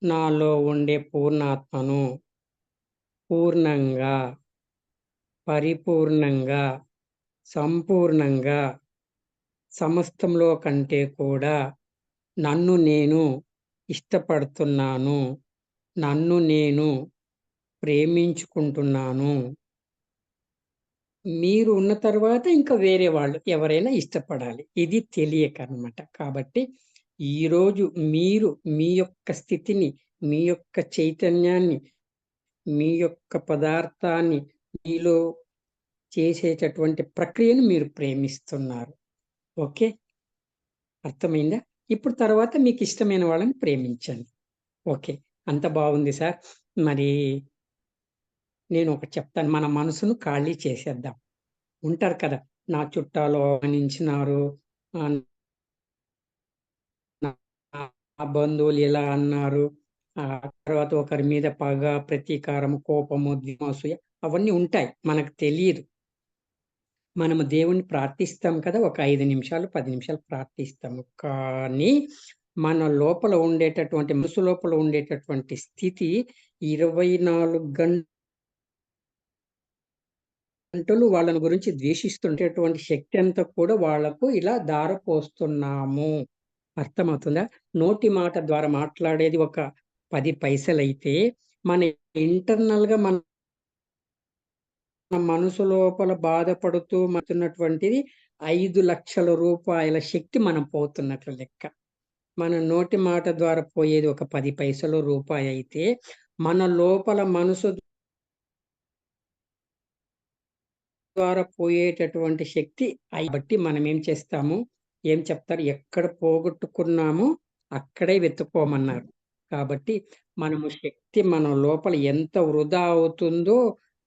నాలో ఉండే పూర్ణాత్మను పూర్ణంగా, పరిపూర్ణంగా, సంపూర్ణంగా, సమస్తంలో కంటే కూడా నన్ను నేను ఇష్టపడుతున్నాను, నన్ను నేను ప్రేమించుకుంటున్నాను. మీరు ఉన్న తర్వాత ఇంకా వేరే వాళ్ళు ఎవరైనా ఇష్టపడాలి. ఇది తెలియక అన్నమాట. కాబట్టి ఈరోజు మీరు మీ యొక్క స్థితిని, మీ యొక్క చైతన్యాన్ని, మీ యొక్క పదార్థాన్ని, మీలో చేసేటటువంటి ప్రక్రియను మీరు ప్రేమిస్తున్నారు. ఓకే, అర్థమైందా? ఇప్పుడు తర్వాత మీకు ఇష్టమైన వాళ్ళని ప్రేమించండి. ఓకే, అంత బాగుంది సార్. మరి నేను ఒకటి చెప్తాను. మన మనసును ఖాళీ చేసేద్దాం. ఉంటారు కదా, నా చుట్టాలు అవమానించినారు, నా బంధువులు ఇలా అన్నారు, తర్వాత ఒకరి మీద పగ, ప్రతీకారం, కోపము, ద్వేషము అవన్నీ ఉంటాయి. మనకు తెలియదు. మనము దేవుణ్ణి ప్రార్థిస్తాం కదా, ఒక 5 నిమిషాలు 10 నిమిషాలు ప్రార్థిస్తాము. కానీ మన లోపల ఉండేటటువంటి, మనసు లోపల ఉండేటటువంటి స్థితి 24 గంటలు వాళ్ళని గురించి ద్వేషిస్తుండేటువంటి శక్తి అంతా కూడా వాళ్లకు ఇలా దారపోస్తున్నాము. అర్థమవుతుందా? నోటి మాట ద్వారా మాట్లాడేది ఒక 10 పైసలైతే, మన ఇంటర్నల్ గా మన మనసు లోపల బాధపడుతూ మతున్నటువంటిది 5 లక్షల రూపాయల శక్తి మనం పోతున్నట్లు లెక్క. మన నోటి మాట ద్వారా పోయేది ఒక 10 పైసలు రూపాయి అయితే, మన లోపల మనసు ద్వారా పోయేటటువంటి శక్తి బట్టి మనం ఏం చేస్తాము, ఏం చెప్తారు, ఎక్కడ పోగొట్టుకున్నామో అక్కడే వెతుక్కోమన్నారు. కాబట్టి మనము శక్తి మన లోపల ఎంత వృధా అవుతుందో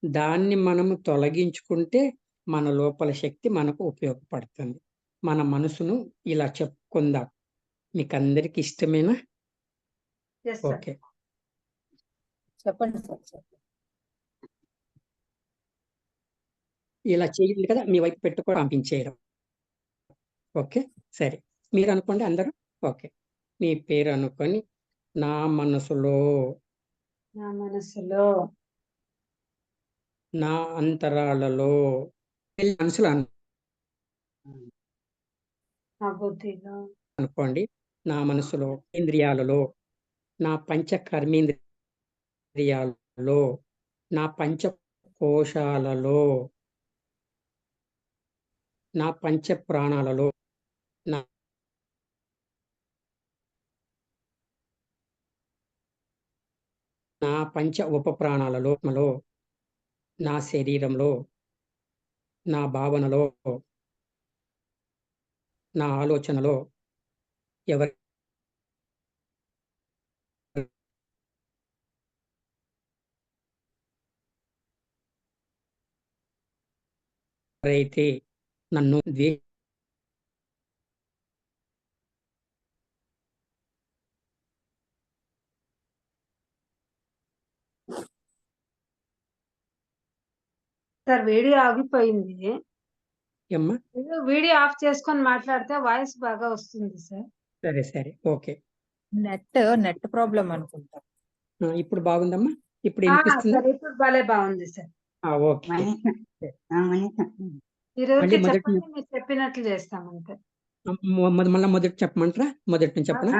దాన్ని మనము తొలగించుకుంటే మన లోపల శక్తి మనకు ఉపయోగపడుతుంది. మన మనసును ఇలా చెప్పుకుందాం. మీకు అందరికి ఇష్టమేనా? ఓకే, చెప్పండి సార్. ఇలా చేయండి కదా, మీ వైపు పెట్టుకొని పంపించేయడం. ఓకే, సరే. మీరు అనుకోండి అందరూ. ఓకే, మీ పేరు అనుకొని నా మనసులో, నా మనసులో, నా అంతరాలలో, మనసులో నా బుద్ధిలో, అనుకోండి. నా మనసులో, ఇంద్రియాలలో, నా పంచ కర్మేంద్రియాలలో, నా పంచ కోశాలలో, నా పంచ ప్రాణాలలో, నా నా పంచ ఉప ప్రాణాలలో, నా శరీరంలో, నా భావనలో, నా ఆలోచనలో ఎవరైతే నన్ను సార్ వీడియో ఆగిపోయింది. ఏమ్మా? వీడియో ఆఫ్ చేసుకొని మాట్లాడితే వాయిస్ బాగా వస్తుంది సార్. సరే సరే, ఓకే. నెట్ ప్రాబ్లం అనుకుంటా. ఇప్పుడు బాగుందమ్మా? ఇప్పుడు ఆ, వినిపిస్తుందా? సార్ ఇప్పుడు భలే బాగుంది సార్. ఓకే. మీరు మళ్ళీ మొదటి చెప్పండి, మీరు చెప్పినట్లు చేస్తాం అంతే. మళ్ళీ మొదటి చెప్పమంటారా? మొదటి నుంచి చెప్పనా?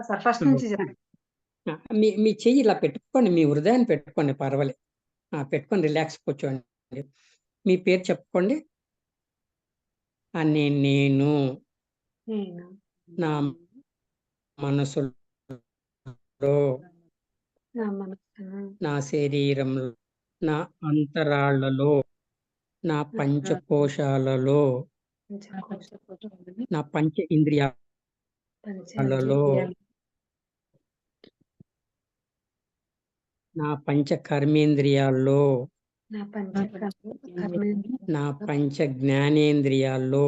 సార్ ఫస్ట్ నుంచి చెప్పండి. మీ మీ చెయ్యి ఇలా పెట్టుకోండి, మీ హృదయాన్ని పెట్టుకోండి, పర్వాలేదు. పెట్టుకొని రిలాక్స్ కూర్చోండి. మీ పేరు చెప్పుకోండి. నేను నేను నా మనసులో, నా మనసును, నా శరీరంలో, నా అంతరాళ్లలో, నా పంచకోశాలలో, నా పంచ ఇంద్రియాలలో, నా పంచ కర్మేంద్రియాల్లో, నా పంచ కర్మేంద్రియాలు, నా పంచ జ్ఞానేంద్రియాల్లో,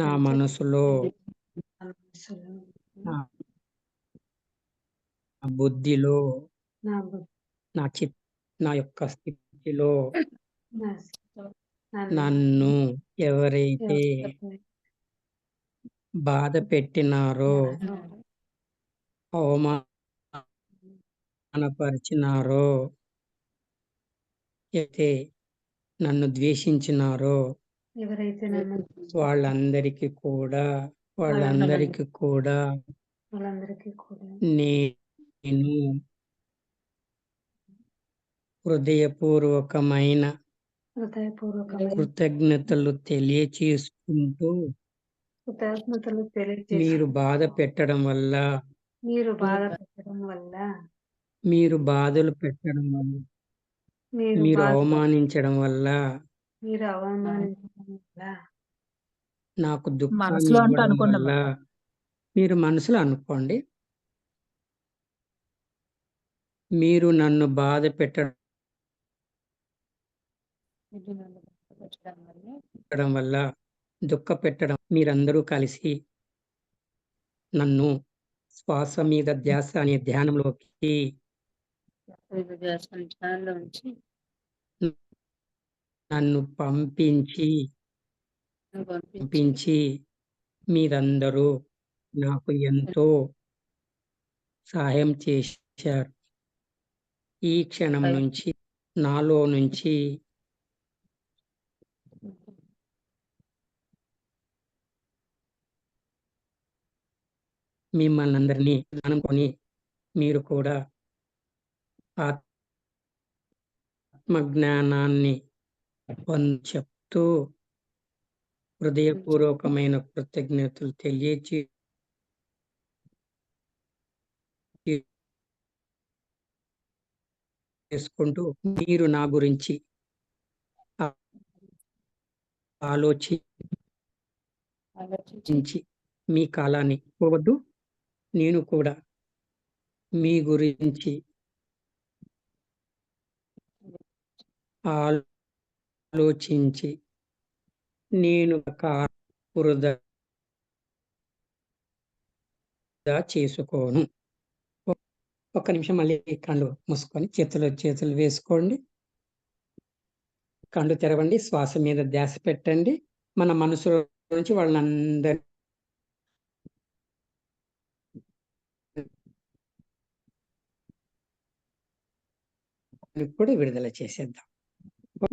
నా మనసులో, మనసులో, నా బుద్ధిలో, నా బుద్ధి, నా యొక్క స్థితిలో నా నన్ను ఎవరైతే బాధ పెట్టినారో, అవమానపరిచినారో, అయితే నన్ను ద్వేషించినారో ఎవరైతే నన్ను వాళ్ళందరికీ కూడా నేను హృదయపూర్వకమైన కృతజ్ఞతలు తెలియచేసుకుంటూ, మీరు బాధ పెట్టడం వల్ల, మీరు బాధలు పెట్టడం వల్ల, మీరు అవమానించడం వల్ల నాకు దుఃఖాన్ని మనసులో అంటూ ఇవ్వడం అనుకోండి వల్ల, మీరు మనసులో అనుకోండి, మీరు నన్ను బాధ పెట్టడం వల్ల, దుఃఖ పెట్టడం, మీరందరూ కలిసి నన్ను శ్వాస మీద ధ్యాస అనే ధ్యానంలోకి నన్ను పంపించి మీరందరూ నాకు ఎంతో సహాయం చేశారు. ఈ క్షణం నుంచి నాలో నుంచి మిమ్మల్ని అందరినీ అనుకొని మీరు కూడా ఆత్మజ్ఞానాన్ని చెప్తూ హృదయపూర్వకమైన కృతజ్ఞతలు చేసుకుంటూ మీరు నా గురించి ఆలోచించి మీ కాలాన్ని పోవద్దు. నేను కూడా మీ గురించి ఆలోచించి నేను వృధా చేసుకోను. ఒక్క నిమిషం మళ్ళీ కళ్ళు మూసుకొని చేతులు వేసుకోండి. కళ్ళు తెరవండి. శ్వాస మీద ధ్యాస పెట్టండి. మన మనసులో నుంచి వాళ్ళందరినీ కూడా విడుదల చేసేద్దాం.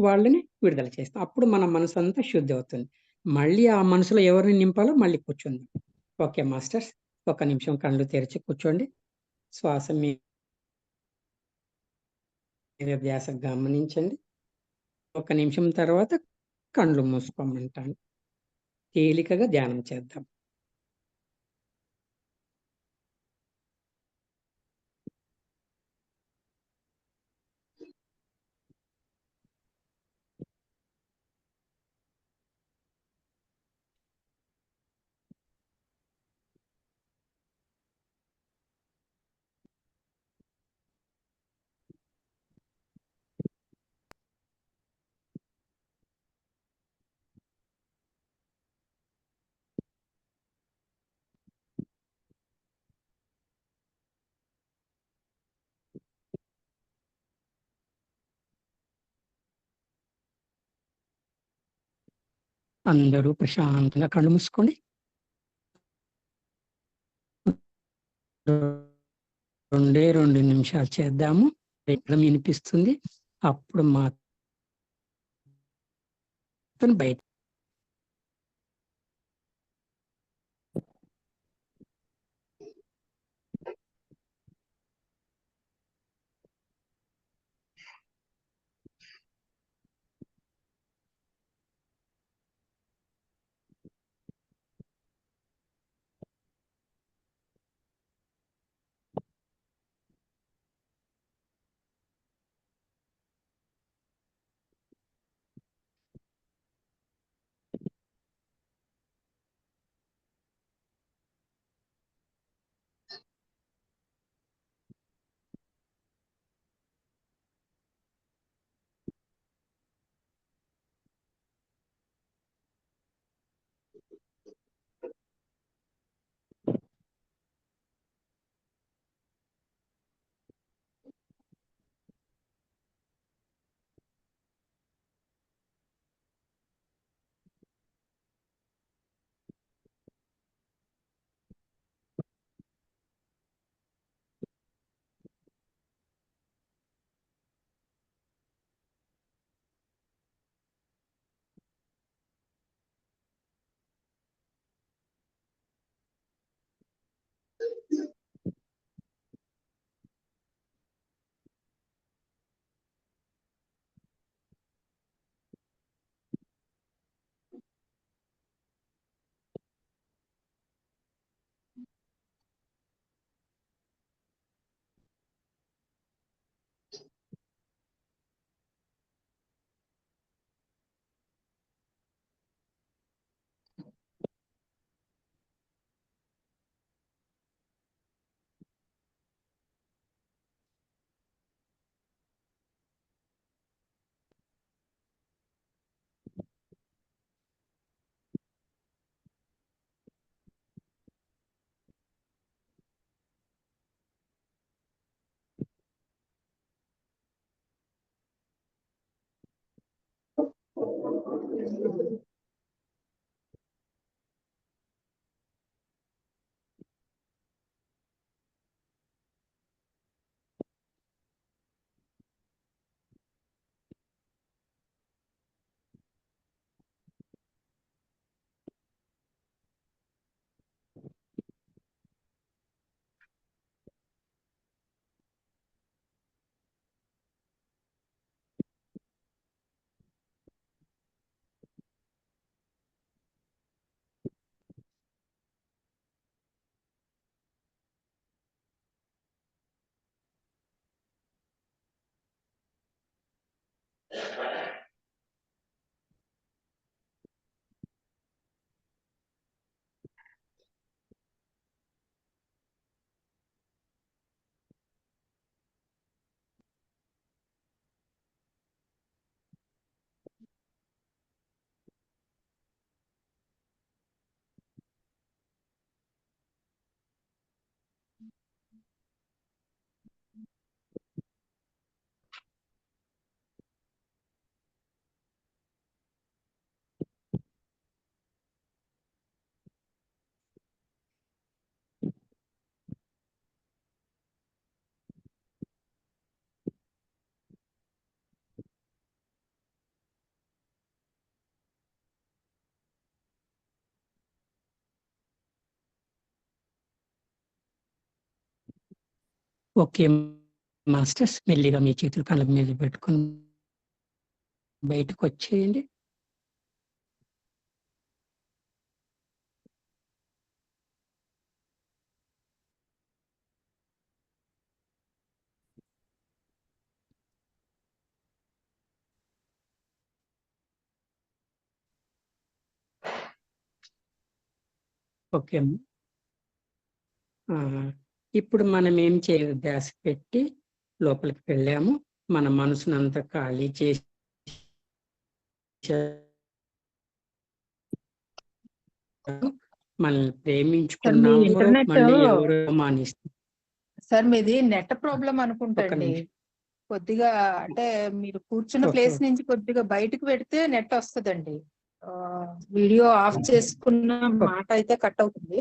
వాళ్ళని విడుదల చేస్తాం. అప్పుడు మన మనసు అంతా శుద్ధి అవుతుంది. మళ్ళీ ఆ మనసులో ఎవరిని నింపాలో మళ్ళీ కూర్చుందాం. ఓకే మాస్టర్స్, ఒక నిమిషం కళ్ళు తెరిచి కూర్చోండి. శ్వాస మీద ధ్యాస గమనించండి. ఒక నిమిషం తర్వాత కళ్ళు మూసుకోమంటాను. తేలికగా ధ్యానం చేద్దాం. అందరూ ప్రశాంతంగా కళ్ళు మూసుకోండి. 2 నిమిషాలు చేద్దాము. ఎక్కడ వినిపిస్తుంది అప్పుడు మాత్రం బయట. ఓకే మాస్టర్స్, మెల్లిగా మీ చేతులు కళ్ళ మీద పెట్టుకొని బయటకు వచ్చేయండి. ఓకే అమ్మా. ఇప్పుడు మనం ఏం చేయాలి? ధ్యాస పెట్టి లోపలికి వెళ్ళాము, మన మనసునంతా ఖాళీ చేసి మనల్ని ప్రేమించుకున్నాము, ఇంటర్నెట్ మళ్ళీ ఎవరు మానేస్తారు. సార్ మీది నెట్ ప్రాబ్లం ఒక్క అనుకుంటండి. నిమిషం. కొద్దిగా అంటే మీరు కూర్చున్న ఓకే. ప్లేస్ నుంచి కొద్దిగా బయటకు పెడితే నెట్ వస్తుందండి. వీడియో ఆఫ్ చేసుకున్న మాట అయితే కట్ అవుతుంది.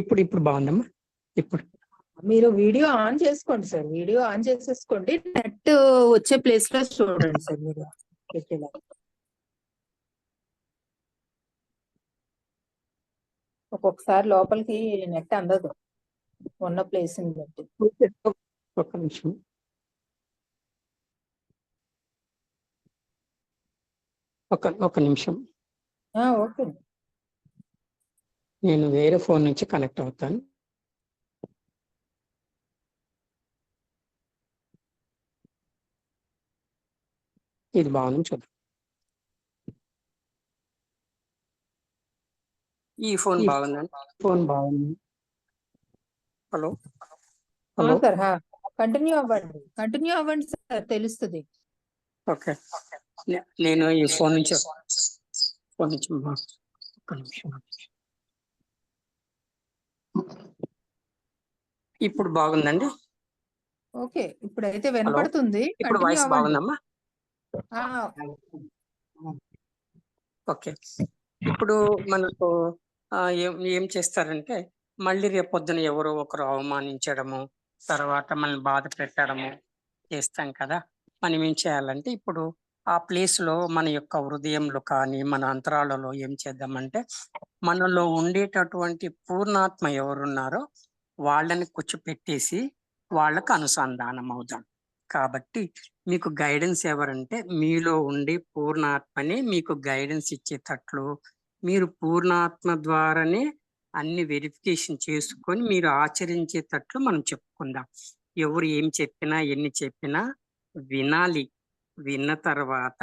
ఇప్పుడు ఇప్పుడు బాగుందమ్మా. ఇప్పుడు మీరు వీడియో ఆన్ చేసుకోండి సార్, వీడియో ఆన్ చేసేసుకోండి, నెట్ వచ్చే ప్లేస్ లో చూడండి సార్ మీరు పెట్టేలా. ఒక్కొక్కసారి లోపలికి నెట్ అందదు ఉన్న ప్లేస్ ని బట్టి. ఒక్క నిమిషం. ఒక నిమిషం, ఓకే. నేను వేరే ఫోన్ నుంచి కనెక్ట్ అవుతాను. ఇది బాగుంది, చూద్దాం. ఈ ఫోన్ బాగుందండి. ఫోన్ బాగుంది. Hello hello. సార్ కంటిన్యూ అవ్వండి సార్, తెలుస్తుంది. ఓకే, నేను ఈ ఫోన్ నుంచి ఒక్క నిమిషం. ఇప్పుడు బాగుందండి. ఓకే, ఇప్పుడైతే వినపడుతుంది. ఇప్పుడు కంటిన్యూ వాయిస్ అవ్వండి. బాగుందమ్మా. ఓకే, ఇప్పుడు మనకు ఏం ఏం చేస్తారంటే, మళ్ళీ రేపొద్దున ఎవరో ఒకరు అవమానించడము, తర్వాత మనల్ని బాధ పెట్టడము చేస్తాం కదా. మనం ఏం చేయాలంటే, ఇప్పుడు ఆ ప్లేస్ లో మన యొక్క హృదయంలో కానీ మన అంతరాలలో ఏం చేద్దామంటే, మనలో ఉండేటటువంటి పూర్ణాత్మ ఎవరున్నారో వాళ్ళని కూర్చోపెట్టేసి వాళ్ళకు అనుసంధానం అవుదాం. కాబట్టి మీకు గైడెన్స్ ఎవరంటే, మీలో ఉండే పూర్ణాత్మని మీకు గైడెన్స్ ఇచ్చేటట్లు, మీరు పూర్ణాత్మ ద్వారానే అన్ని వెరిఫికేషన్ చేసుకొని మీరు ఆచరించేటట్లు మనం చెప్పుకుందాం. ఎవరు ఏం చెప్పినా ఎన్ని చెప్పినా వినాలి. విన్న తర్వాత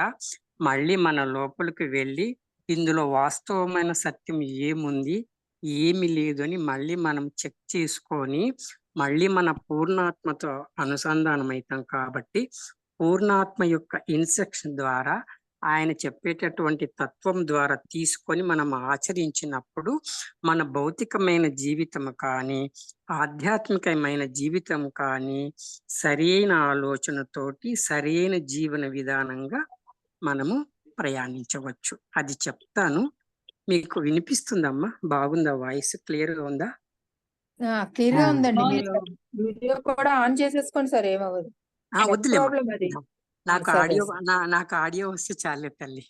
మళ్ళీ మన లోపలికి వెళ్ళి ఇందులో వాస్తవమైన సత్యం ఏముంది, ఏమి లేదు అని మళ్ళీ మనం చెక్ చేసుకొని మళ్ళీ మన పూర్ణాత్మతో అనుసంధానం అవుతాం. కాబట్టి పూర్ణాత్మ యొక్క ఇన్స్ట్రక్షన్ ద్వారా, ఆయన చెప్పేటటువంటి తత్వం ద్వారా తీసుకొని మనం ఆచరించినప్పుడు మన భౌతికమైన జీవితం కానీ ఆధ్యాత్మికమైన జీవితం కానీ సరైన ఆలోచనతోటి సరైన జీవన విధానంగా మనము ప్రయాణించవచ్చు. అది చెప్తాను. మీకు వినిపిస్తుందమ్మా? బాగుందా? వాయిస్ క్లియర్ గా ఉందా? క్లియర్ గా ఉందండి. మీరు వీడియో కూడా ఆన్ చేసేసుకోండి సార్, ఏమవ్వదు. వద్దులేమ్మా, ప్రాబ్లం అది. నాకు సరే ఆడియో సార్. నాకు ఆడియో వస్తే చాలే తల్లి.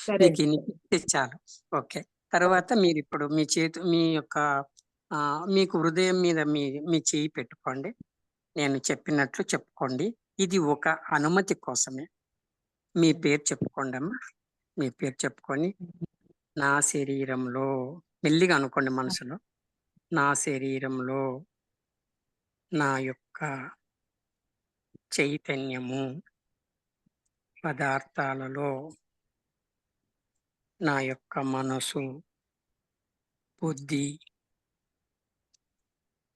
సరే మీకు వినిపిస్తే చాలు. ఓకే, తర్వాత మీరు ఇప్పుడు మీ యొక్క మీకు హృదయం మీద మీ చేయి పెట్టుకోండి. నేను చెప్పినట్లు చెప్పుకోండి. ఇది ఒక అనుమతి కోసమే. మీ పేరు చెప్పుకోండి అమ్మా. మీ పేరు చెప్పుకొని, నా శరీరంలో మెల్లిగా అనుకోండి మనసులో, నా శరీరంలో నా యొక్క చైతన్యము పదార్థాలలో నా యొక్క మనసు, బుద్ధి,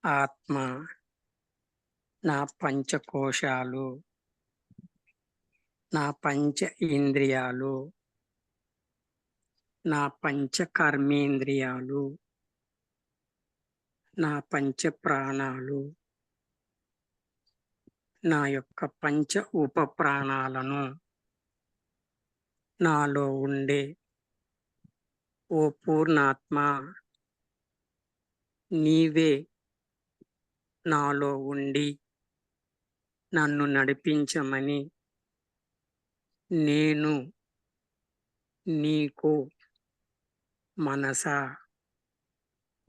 ఆత్మ, నా పంచకోశాలు, నా పంచ ఇంద్రియాలు, నా పంచ కర్మేంద్రియాలు, నా పంచ ప్రాణాలు, నా యొక్క పంచ ఉప ప్రాణాలను నాలో ఉండే ఓ పూర్ణాత్మ, నీవే నాలో ఉండి నన్ను నడిపించమని నేను నీకు మనస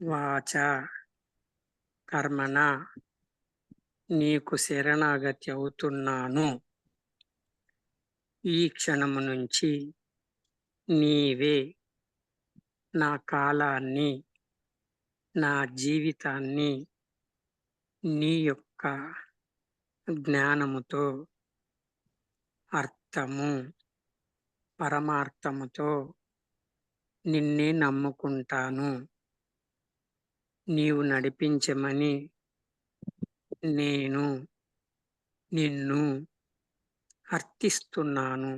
వాచ కర్మణ నీకు శరణాగతి అవుతున్నాను. ఈ క్షణము నుంచి నీవే నా కాలాన్ని, నా జీవితాన్ని నీ యొక్క జ్ఞానముతో, అర్థము, పరమార్థముతో నిన్నే నమ్ముకుంటాను. నీవు నడిపించమని నేను నిన్ను అర్థిస్తున్నాను.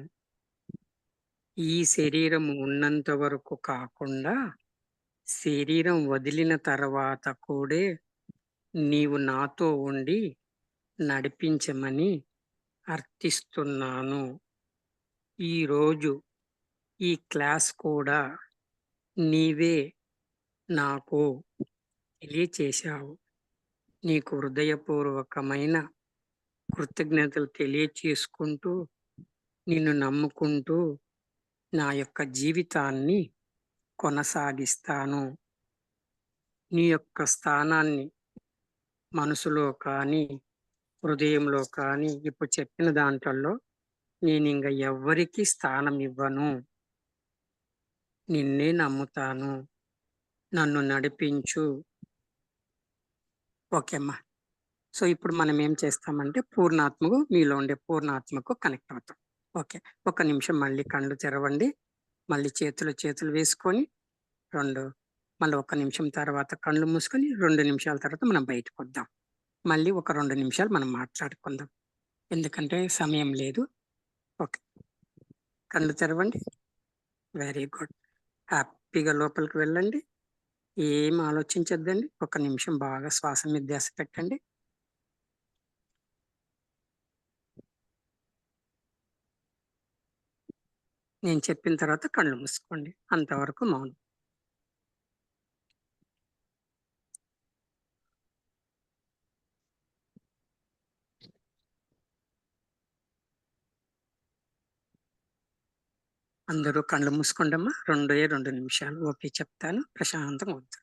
ఈ శరీరం ఉన్నంత వరకు కాకుండా శరీరం వదిలిన తర్వాత కూడా నీవు నాతో ఉండి నడిపించమని అర్థిస్తున్నాను. ఈరోజు ఈ క్లాస్ కూడా నీవే నాకు తెలియచేశావు. నీకు హృదయపూర్వకమైన కృతజ్ఞతలు తెలియచేసుకుంటూ నిన్ను నమ్ముకుంటూ నా యొక్క జీవితాన్ని కొనసాగిస్తాను. నీ యొక్క స్థానాన్ని మనసులో కానీ హృదయంలో కానీ ఇప్పుడు చెప్పిన దాంట్లో నేను ఇంక ఎవ్వరికి స్థానం ఇవ్వను. నిన్నే నమ్ముతాను. నన్ను నడిపించు. ఓకే అమ్మా. సో ఇప్పుడు మనం ఏం చేస్తామంటే పూర్ణాత్మకు, మీలో ఉండే పూర్ణాత్మకు కనెక్ట్ అవుతాం. ఓకే, ఒక నిమిషం మళ్ళీ కళ్ళు తెరవండి. మళ్ళీ చేతులు వేసుకొని మళ్ళీ ఒక నిమిషం తర్వాత కళ్ళు మూసుకొని 2 నిమిషాల తర్వాత మనం బయటకు వద్దాం. మళ్ళీ ఒక 2 నిమిషాలు మనం మాట్లాడుకుందాం, ఎందుకంటే సమయం లేదు. ఓకే, కళ్ళు తెరవండి. Very good. హ్యాపీగా లోపలికి వెళ్ళండి. ఏం ఆలోచించద్దండి. ఒక నిమిషం బాగా శ్వాస మీద ధ్యాస పెట్టండి. నేను చెప్పిన తర్వాత కళ్ళు మూసుకోండి. అంతవరకు మౌనం. అందరూ కళ్ళు మూసుకోండి అమ్మా. 2 నిమిషాలు ఓకే చెప్తాను. ప్రశాంతంగా వద్దు.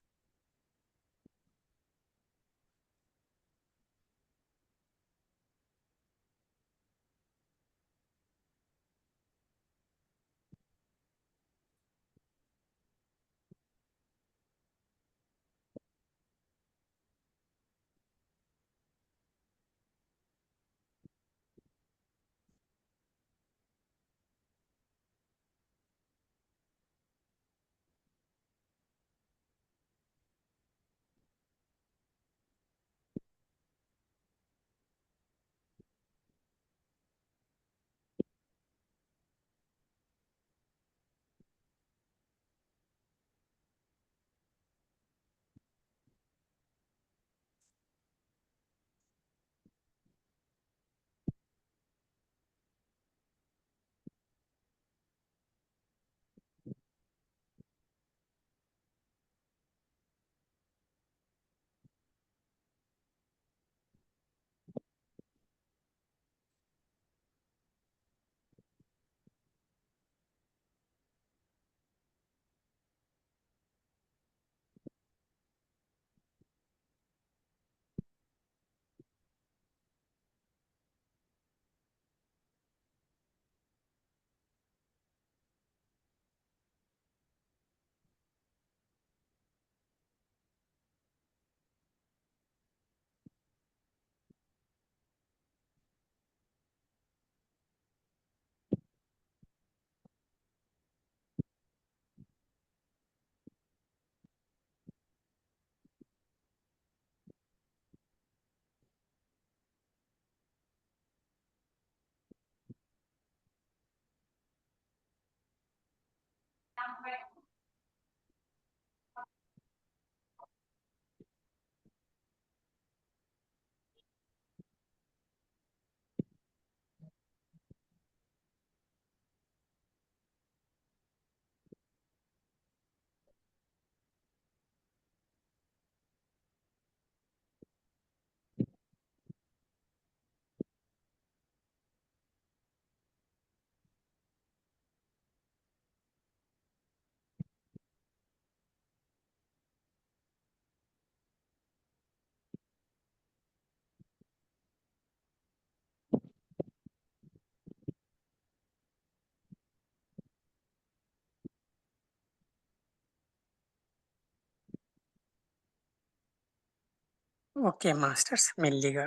ఓకే మాస్టర్స్, మెల్లిగా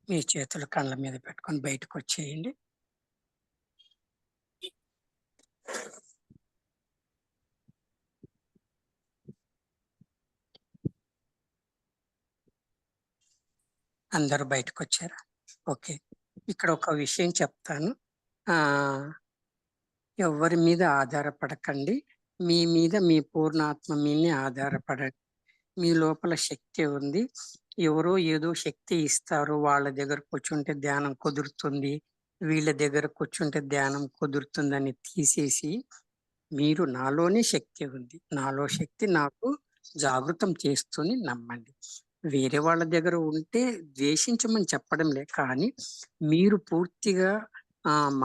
మీ చేతులు కళ్ళ మీద పెట్టుకొని బయటకు వచ్చేయండి. అందరూ బయటకు వచ్చారా? ఓకే. ఇక్కడ ఒక విషయం చెప్తాను. ఆ ఎవరి మీద ఆధారపడకండి. మీ మీద మీ పూర్ణాత్మ మీదనే ఆధారపడండి. మీ లోపల శక్తి ఉంది. ఎవరో ఏదో శక్తి ఇస్తారు, వాళ్ళ దగ్గర కూర్చుంటే ధ్యానం కుదురుతుంది, వీళ్ళ దగ్గర కూర్చుంటే ధ్యానం కుదురుతుందని తీసేసి, మీరు నాలోనే శక్తి ఉంది, నాలో శక్తి నాకు జాగృతం చేస్తూనే నమ్మండి. వేరే వాళ్ళ దగ్గర ఉంటే ద్వేషించమని చెప్పడం లే, కానీ మీరు పూర్తిగా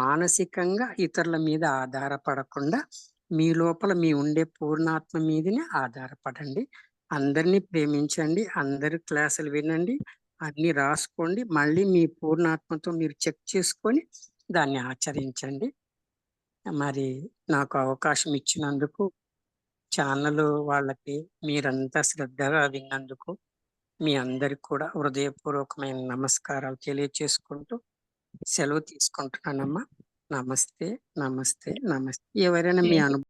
మానసికంగా ఇతరుల మీద ఆధారపడకుండా మీ లోపల మీ ఉండే పూర్ణాత్మ మీదనే ఆధారపడండి. అందరినీ ప్రేమించండి, అందరి క్లాసులు వినండి, అన్ని రాసుకోండి, మళ్ళీ మీ పూర్ణాత్మతో మీరు చెక్ చేసుకొని దాన్ని ఆచరించండి. మరి నాకు అవకాశం ఇచ్చినందుకు, ఛానల్ వాళ్ళకి మీరంతా శ్రద్ధగా విన్నందుకు మీ అందరికి కూడా హృదయపూర్వకమైన నమస్కారాలు తెలియచేసుకుంటూ సెలవు తీసుకుంటున్నానమ్మా. నమస్తే, నమస్తే, నమస్తే. ఎవరైనా మీ